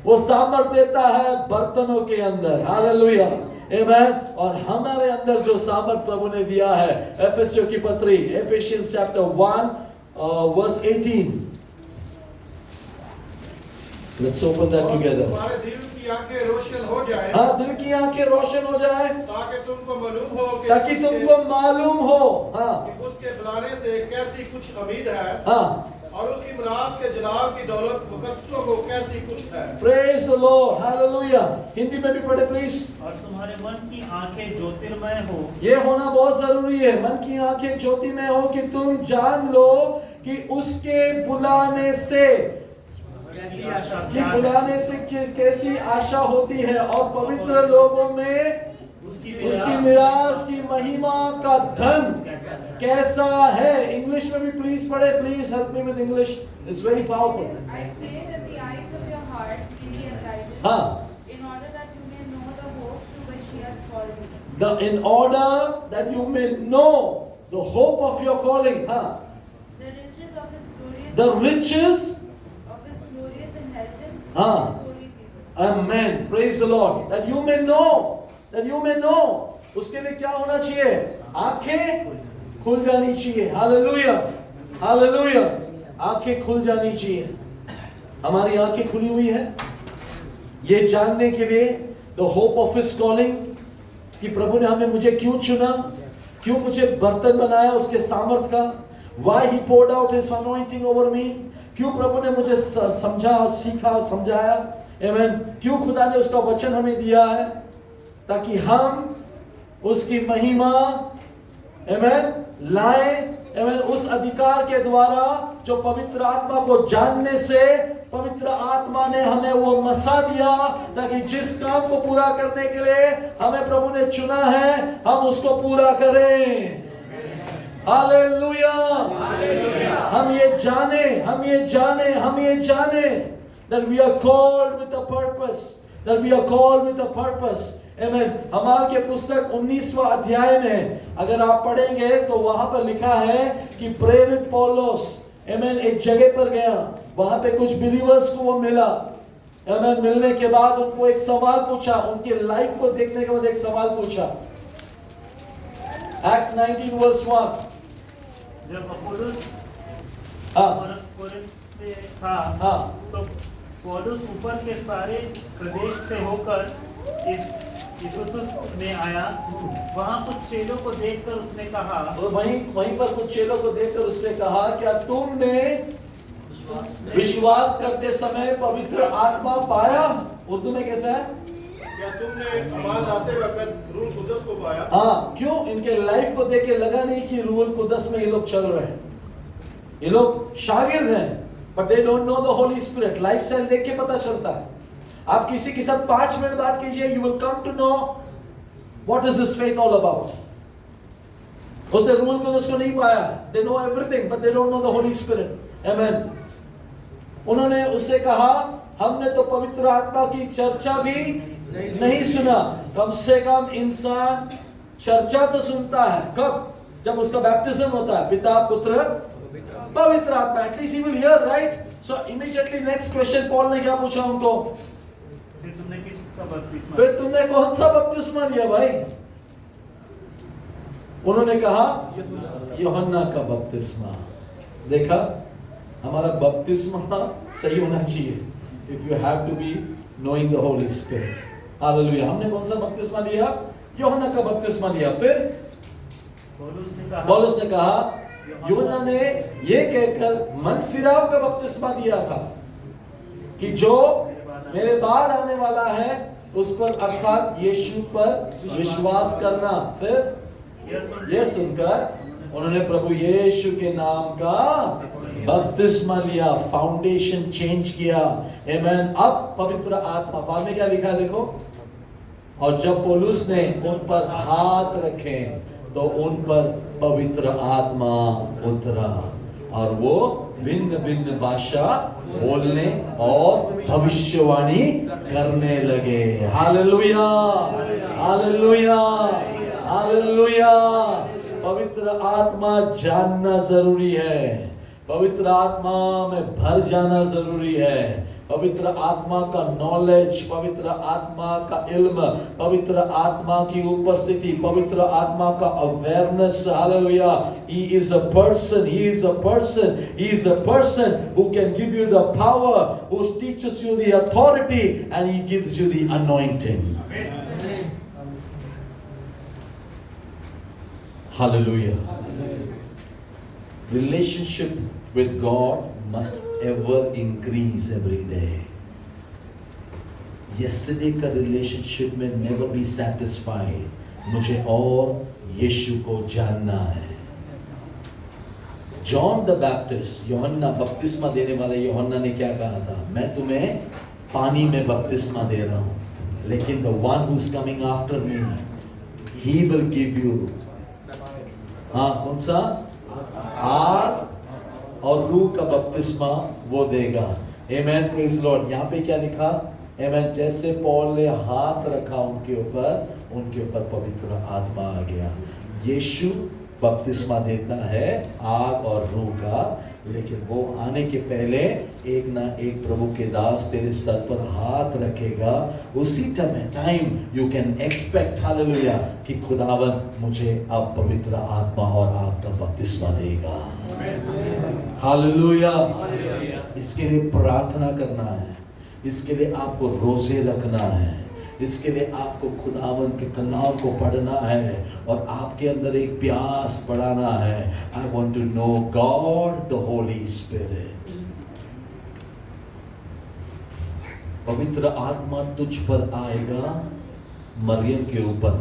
वो सामर्थ देता है बर्तनों के अंदर। हालेलुया, आमेन। और हमारे अंदर जो सामर्थ प्रभु ने दिया है, एफेसियों की पत्री, एफेसियंस chapter 1 verse 18। Let's open that together. तुम्हारे दिल की आंखें रोशन हो जाए। हाँ, दिल की आंखें रोशन हो जाए, ताकि तुमको मालूम हो कि ताकि तुमको मालूम हो, हाँ, कि उसके बुलाने से कैसी कुछ उम्मीद है, हाँ। और उसकी मिरास के जलाल की दौलत मुकद्दसों को कैसी कुछ है। Praise the Lord, Hallelujah। Hindi में भी पढ़े प्लीज। और तुम्हारे मन की आंखें ज्योतिर्मय हो। ये होना बहुत जरूरी है। मन की आंखें ज्योतिमय हो कि तुम जान लो कि उसके बुलाने से, कि बुलाने से कैसी आशा होती है, और पवित्र लोगों में उसकी मिरास की महिमा का धन कैसा है। इंग्लिश में भी प्लीज पढ़े, please help me with English, it's very powerful. I pray that the eyes of your heart may be enlightened, हाँ, in order that you may know the hope to which He has called you. in order that you may know the hope of your calling, हाँ, The riches of His glorious, the riches, of His glorious inheritance हाँ. in His holy people. amen, praise the Lord, that you may know, that you may know। उसके लिए क्या होना चाहिए? आंखें खुल जानी चाहिए। Hallelujah, hallelujah. आंखें खुल जानी चाहिए। हमारी आंखें खुली हुई है ये जानने के लिए, the hope of his calling, कि प्रभु ने हमें, मुझे क्यों चुना, क्यों मुझे बर्तन बनाया उसके सामर्थ का। Why he poured out his anointing over me, क्यों प्रभु ने मुझे समझा, सीखा, समझाया। आमेन। क्यों खुदा ने उसका वचन हमें दिया है, ताकि हम उसकी महिमा, आमेन, लाए। आमेन। उस अधिकार के द्वारा जो पवित्र आत्मा को जानने से पवित्र आत्मा ने हमें वो मसा दिया, ताकि जिस काम को पूरा करने के लिए हमें प्रभु ने चुना है, हम उसको पूरा करें। हालेलुया। हम ये जाने that we are called with a purpose, Amen. हमाल के पुस्तक 19वां अध्याय में अगर आप पढ़ेंगे तो वहां पर लिखा है कि प्रेरित पौलुस, Amen, एक जगह पर गया, वहां पे कुछ बिलीवर्स को वो मिला, Amen. मिलने के बाद उनको एक सवाल पूछा, उनके लाइफ को देखने के बाद एक सवाल पूछा। Acts 19 verse 1। जब अपोलोस हाँ। कोरिन्थ में था, हाँ। तो पौलुस ऊपर के सारे प्रदेश से होकर इफिसुस में आया। वहां कुछ चेलों को देखकर उसने कहा, तो वहीं पर कुछ चेलों को देखकर उसने कहा, क्या तुमने विश्वास करते समय पवित्र आत्मा पाया? उर्दू में कैसा है? क्या तुमने आवाज आते वक्त रूह कुदस को पाया? हाँ, क्यों? इनके लाइफ को देख के लगा नहीं कि रूह कुदस में ये लोग चल रहे हैं। ये लोग शागिर्द हैं, but they don't know the Holi spirit. Lifestyle देख के पता चलता है। आप किसी के साथ 5 मिनट बात कीजिए, you will come to know what is his faith all about. उसने रूह कुदस को नहीं पाया, they know everything but they don't know the Holi Spirit. Amen. उन्होंने उससे कहा, हमने तो पवित्र आत्मा की चर्चा भी नहीं सुना। कम से कम इंसान चर्चा तो सुनता है, कब? जब उसका बैप्टिज्म होता है, पिता पुत्र पवित्र आत्मा। At least he will hear, right? So immediately next question Paul ने क्या पूछा उनको? फिर तुमने किसका बपतिस्मा? फिर तुमने कौन सा बपतिस्मा लिया भाई? उन्होंने कहा यूहन्ना का बपतिस्मा। देखा, हमारा बपतिस्मा सही होना चाहिए। If you have to be knowing the Holi spirit. Hallelujah. हमने कौन सा बपतिस्मा लिया? यूहन्ना का बपतिस्मा लिया। फिर पौलुस ने कहा, यूहन्ना ने ये कहकर मन फिराव का बपतिस्मा दिया था कि जो मेरे बाद आने वाला है उस पर, अर्थात यीशु पर विश्वास करना। फिर यह सुनकर उन्होंने प्रभु यीशु के नाम का बपतिस्मा लिया, फाउंडेशन चेंज किया। आमेन। अब पवित्र आत्मा, बाद में क्या लिखा देखो, और जब पौलुस ने उन पर हाथ रखे तो उन पर पवित्र आत्मा उतरा और वो भिन्न भिन्न भाषा बोलने और भविष्यवाणी करने लगे। Hallelujah, hallelujah, hallelujah. पवित्र आत्मा जानना जरूरी है, पवित्र आत्मा में भर जाना जरूरी है। पवित्र आत्मा का नॉलेज, पवित्र आत्मा का इल्म, पवित्र आत्मा की उपस्थिति, पवित्र आत्मा का awareness. Hallelujah. He is a person, he is a person, he is a person who can give you the power, who teaches you the authority, and he gives you the anointing. Hallelujah. Relationship with God must ever increase every day. Yesterday का relationship में never be satisfied. मुझे और यीशु को जानना है। John the Baptist, यूहन्ना बपतिस्मा देने वाले यूहन्ना ने क्या कहा था? मैं तुम्हें पानी में बपतिस्मा दे रहा हूँ, लेकिन the one who's coming after me, he will give you, हाँ, कौन सा? आग और रूह का बपतिस्मा वो देगा। आमेन, प्रेज लॉर्ड। यहाँ पे क्या लिखा? आमेन। जैसे पौल ने हाथ रखा उनके ऊपर पवित्र आत्मा आ गया। यीशु बपतिस्मा देता है आग और रूह का, लेकिन वो आने के पहले एक ना एक प्रभु के दास तेरे सर पर हाथ रखेगा। उसी time you can expect, hallelujah, कि खुदावन मुझे अब पवित्र आत्मा और आग का बपतिस्मा देगा। हालेलुया। इसके लिए प्रार्थना करना है, इसके लिए आपको रोजे रखना है, इसके लिए आपको खुदावन के कलाम को पढ़ना है और आपके अंदर एक प्यास बढ़ाना है। I want to know God the Holi Spirit. पवित्र आत्मा तुझ पर आएगा, मरियम के ऊपर,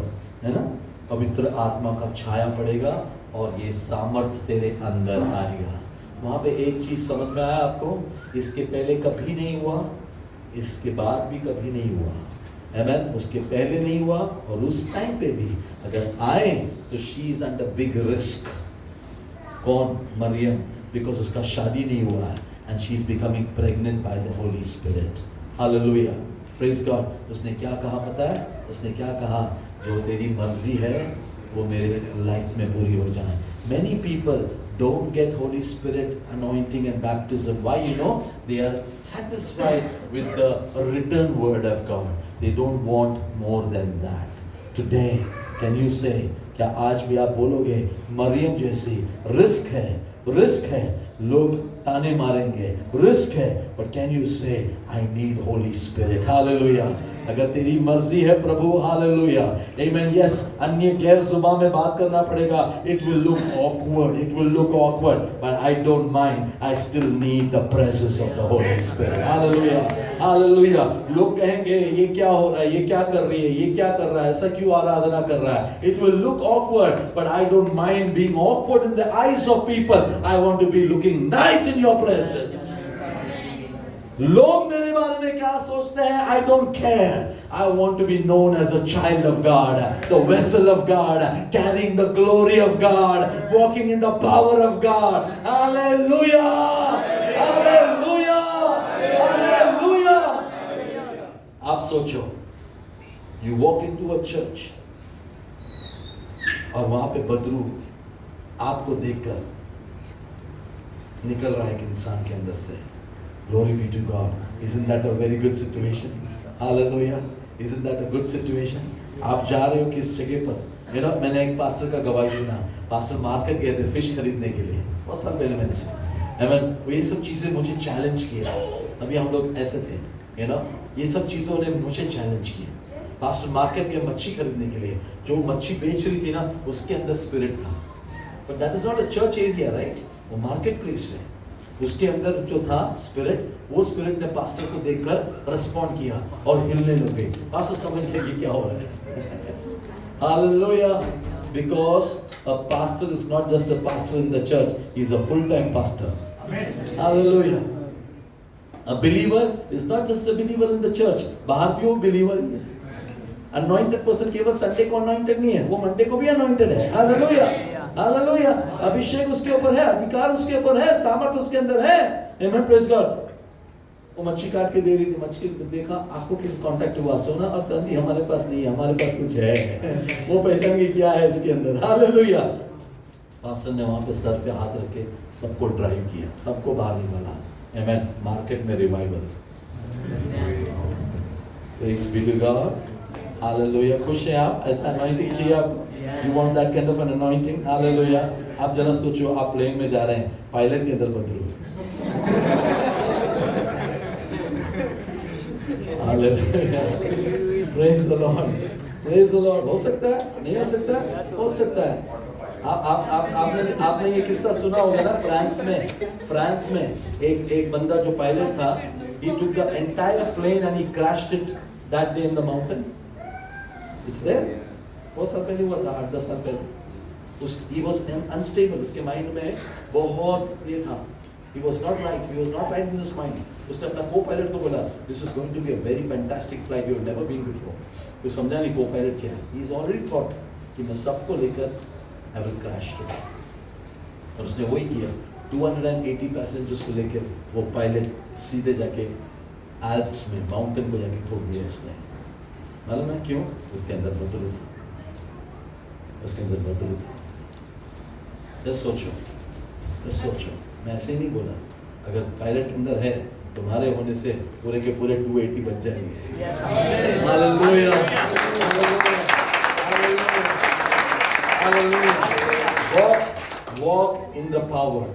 है ना? पवित्र आत्मा का छाया पड़ेगा और ये सामर्थ तेरे अंदर आएगा। वहां पे एक चीज समझ में आया आपको? इसके पहले कभी नहीं हुआ, इसके बाद भी कभी नहीं हुआ। आमेन। उसके पहले नहीं हुआ और उस टाइम पे भी अगर आए तो she is under big risk. कौन? मरियम, बिकॉज उसका शादी नहीं हुआ है and she is becoming pregnant by the Holi spirit. Hallelujah, praise God. उसने क्या कहा पता है? उसने क्या कहा? जो तेरी मर्जी है वो मेरे लाइफ में पूरी हो जाए। Many people don't get Holy Spirit anointing and baptism. Why? You know, they are satisfied with the written word of God. They don't want more than that. Today, can you say, क्या आज भी आप बोलोगे मरियम जैसी risk है, लोग ताने मारेंगे, रिस्क है, but can you say I need Holy Spirit? Hallelujah. अगर तेरी मर्जी है प्रभु, हालेलुया, आमेन। यस, अन्य गैर जुबान में बात करना पड़ेगा, it will look awkward, but I don't mind, I still need the presence of the Holi spirit. Hallelujah. लोग कहेंगे ये क्या हो रहा है, ये क्या कर रही है, ये क्या कर रहा है, ऐसा क्यों आराधना कर रहा है। It will look awkward, but I don't mind being awkward in the eyes of people. I want to be looking nice in your presence. लोग मेरे बारे में क्या सोचते हैं, I don't care. I want to be known as a child of God, the vessel of God, carrying the glory of God, walking in the power of God. Hallelujah, hallelujah, hallelujah. आप सोचो, you walk into a church और वहां पे बदरू आपको देखकर निकल रहा है एक इंसान के अंदर से। Glory be to God. Isn't that a very good situation? Hallelujah. Isn't that a good situation? आप जा रहे हो किस जगह पर? मैंने एक पास्टर का गवाही सुना। पास्टर मार्केट गए थे फिश खरीदने के लिए, बहुत साल पहले मैंने सुना। वो ये सब चीजें मुझे चैलेंज किया। अभी हम लोग ऐसे थे, ये सब चीजों ने मुझे चैलेंज किया। पास्टर मार्केट गए मच्छी खरीदने के लिए, जो मच्छी बेच रही थी ना, उसके अंदर स्पिरिट था। But that is not a church area, right? वो मार्केट प्लेस है। उसके अंदर जो था स्पिरिट, वो स्पिरिट ने पास्टर को देखकर रिस्पॉन्ड किया और हिलने लगे। पास्टर समझ गए कि क्या हो रहा है। Hallelujah, because a pastor is not just a pastor in the church, he is a full-time pastor. Hallelujah. A believer is not just a believer in the church, बाहर भी वो believer है। Anointed person केवल Sunday को anointed नहीं है, वो Monday को भी anointed है। Hallelujah, hallelujah. अभिषेक उसके ऊपर है, अधिकार उसके ऊपर है, सामर्थ उसके अंदर है। आमेन, प्रेज गॉड। वो मच्छी काट के दे रही थी, मच्छी देखा, आपको किस कांटेक्ट हुआ, सोना और चांदी हमारे पास नहीं है, हमारे पास कुछ है। वो पहचान गई क्या है इसके अंदर। हालेलुया। पास्टर ने वहां पे सर पे हाथ रख के सबको ड्राइव किया, सबको बाहर निकाला। आमेन, मार्केट में revival. Praise be to God. Hallelujah. खुश हैं आप? ऐसा अनॉइंटिंग चाहिए आप? You want that kind of an anointing? Hallelujah. आप जरा सोचो, आप प्लेन में जा रहे हैं, पायलट के अंदर Badru. Hallelujah. Praise the Lord. Praise the Lord. हो सकता है? नहीं हो सकता? हो सकता है। आपने ये किस्सा सुना होगा ना, फ्रांस में एक बंदा जो पायलट था, he took the entire plane and he crashed it that day in the mountain. It's there. बहुत साल पहले हुआ था, 8-10 साल पहले। He was unstable, उसके माइंड में बहुत ये था। He was not right in his mind. उसने अपना को-पायलट को बोला, this is going to be a very fantastic flight, you have never been before. तो समझा नहीं को-पायलट क्या है। He is already thought कि मैं सबको लेकर I will crash today. और उसने वही किया, 280 पैसेंजर्स को लेकर वो पायलट सीधे जाके एल्प्स में, माउंटेन को जाके ठोक दिया उसने। मालूम है क्यों? उसके अंदर बदरू था। जस्ट सोचो, मैं ऐसे ही नहीं बोला। अगर पायलट अंदर है, तुम्हारे होने से पूरे के पूरे 280 बच जाएंगे। Hallelujah, hallelujah. Walk in the power,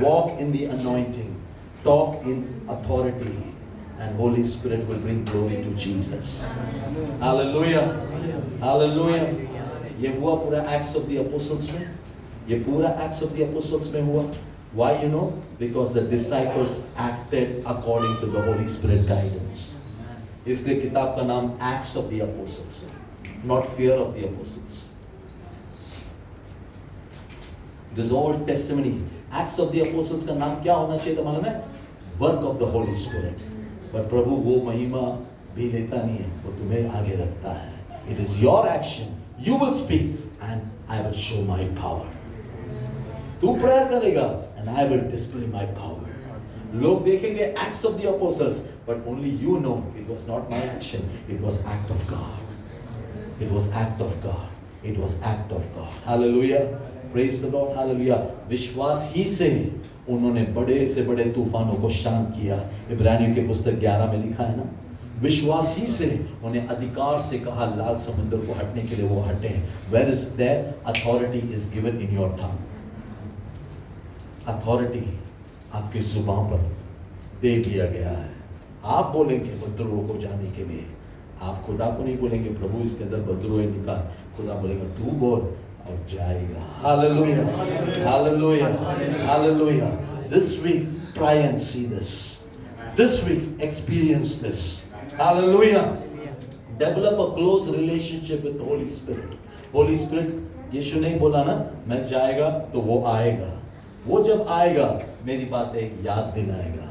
walk in the anointing, talk in authority, and Holy Spirit will bring glory to Jesus. Hallelujah, hallelujah. ये हुआ पूरा Acts of the Apostles में, ये पूरा Acts of the Apostles में हुआ। Why, you know? Because the disciples acted according to the Holy Spirit guidance. इसलिए किताब का नाम Acts of the Apostles, not Fear of the Apostles. This is all testimony. Acts of the Apostles का नाम क्या होना चाहिए था मालूम है? Work of the Holy Spirit. पर प्रभु वो महिमा भी लेता नहीं है, वो तुम्हें आगे रखता है। It is your action. You will speak and I will show my power. तू प्रेयर करेगा and I will display my power. लोग देखेंगे acts of the apostles, but only you know it was not my action, it was act of God. It was act of God, it was act of God. Hallelujah, praise the Lord, hallelujah. विश्वास ही से उन्होंने बड़े से बड़े तूफानों को शांत किया। इब्रानियों की पुस्तक 11 में लिखा है ना, विश्वास ही से उन्हें अधिकार से कहा लाल समुद्र को हटने के लिए, वो हटे। Where is there authority is given in your tongue. Authority आपकी जुबान पर दे दिया गया है। आप बोलेंगे बद्रोह को जाने के लिए, आप खुदा को नहीं बोलेंगे प्रभु इसके अंदर बद्रोह निकाल, खुदा बोलेगा तू बोल और जाएगा। Hallelujah, hallelujah, hallelujah. This week try and see this, this week experience this. Hallelujah. Develop a close relationship with Holy Spirit. Holy Spirit, यीशु ने बोला ना मैं जाएगा तो वो आएगा। वो जब आएगा मेरी बातें याद दिलाएगा,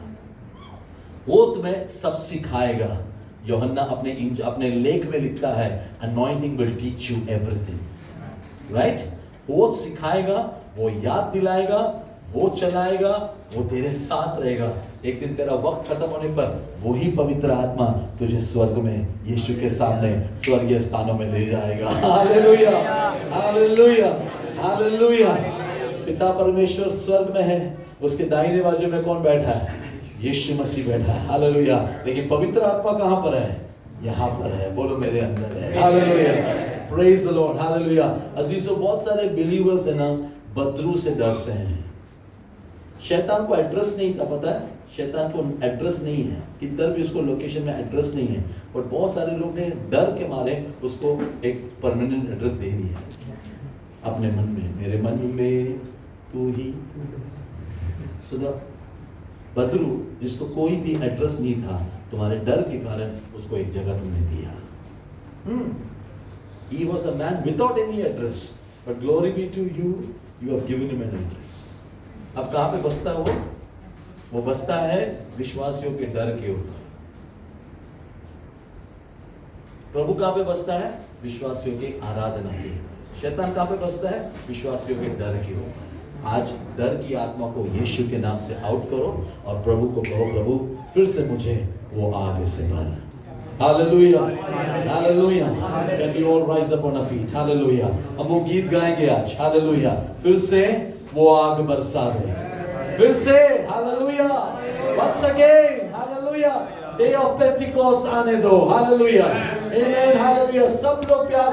वो तुम्हें सब सिखाएगा। यूहन्ना अपने लेख में लिखता है anointing will teach you everything, right. वो सिखाएगा, वो याद दिलाएगा, वो चलाएगा, वो तेरे साथ रहेगा। एक दिन तेरा वक्त खत्म होने पर वही पवित्र आत्मा तुझे स्वर्ग में यीशु के सामने स्वर्गीय स्थानों में ले जाएगा। Hallelujah, hallelujah, hallelujah. पिता परमेश्वर स्वर्ग में है, उसके दाहिने बाजू में कौन बैठा है? यीशु मसीह बैठा है। हालेलुया। लेकिन पवित्र आत्मा कहाँ पर है? यहाँ पर है। बोलो मेरे अंदर है। Hallelujah, praise the Lord, hallelujah. अजीजों, बहुत सारे बिलीवर्स है ना बदरू से डरते हैं। शैतान को एड्रेस नहीं था, पता है? शैतान को एड्रेस नहीं है, किधर भी उसको लोकेशन में एड्रेस नहीं है, बट बहुत सारे लोग ने डर के मारे उसको एक परमानेंट एड्रेस दे दिया अपने मन में। मेरे मन में तू ही सुधा। बदरू जिसको कोई भी एड्रेस नहीं था, तुम्हारे डर के कारण उसको एक जगह तुमने दिया। He was a man without any address, but glory be to you, you have given him an address. अब कहाँ पे बसता है वो बसता है विश्वासियों के डर के ऊपर। प्रभु कहाँ पे बसता है? विश्वासियों की आराधना के ऊपर। शैतान कहाँ पे बसता है? विश्वासियों के डर के ऊपर। आज डर की आत्मा को यीशु के नाम से आउट करो और प्रभु को कहो, प्रभु फिर से मुझे वो आग से भर। Hallelujah, Hallelujah. Can we all rise up on our feet? Hallelujah. हम वो गीत गाएंगे आज। Hallelujah. फिर से वो आग बरसा दे, फिर से। Hallelujah. Once again. Hallelujah. Day of Pentecost आने दो। Hallelujah. Amen. Hallelujah. सब लोग प्यार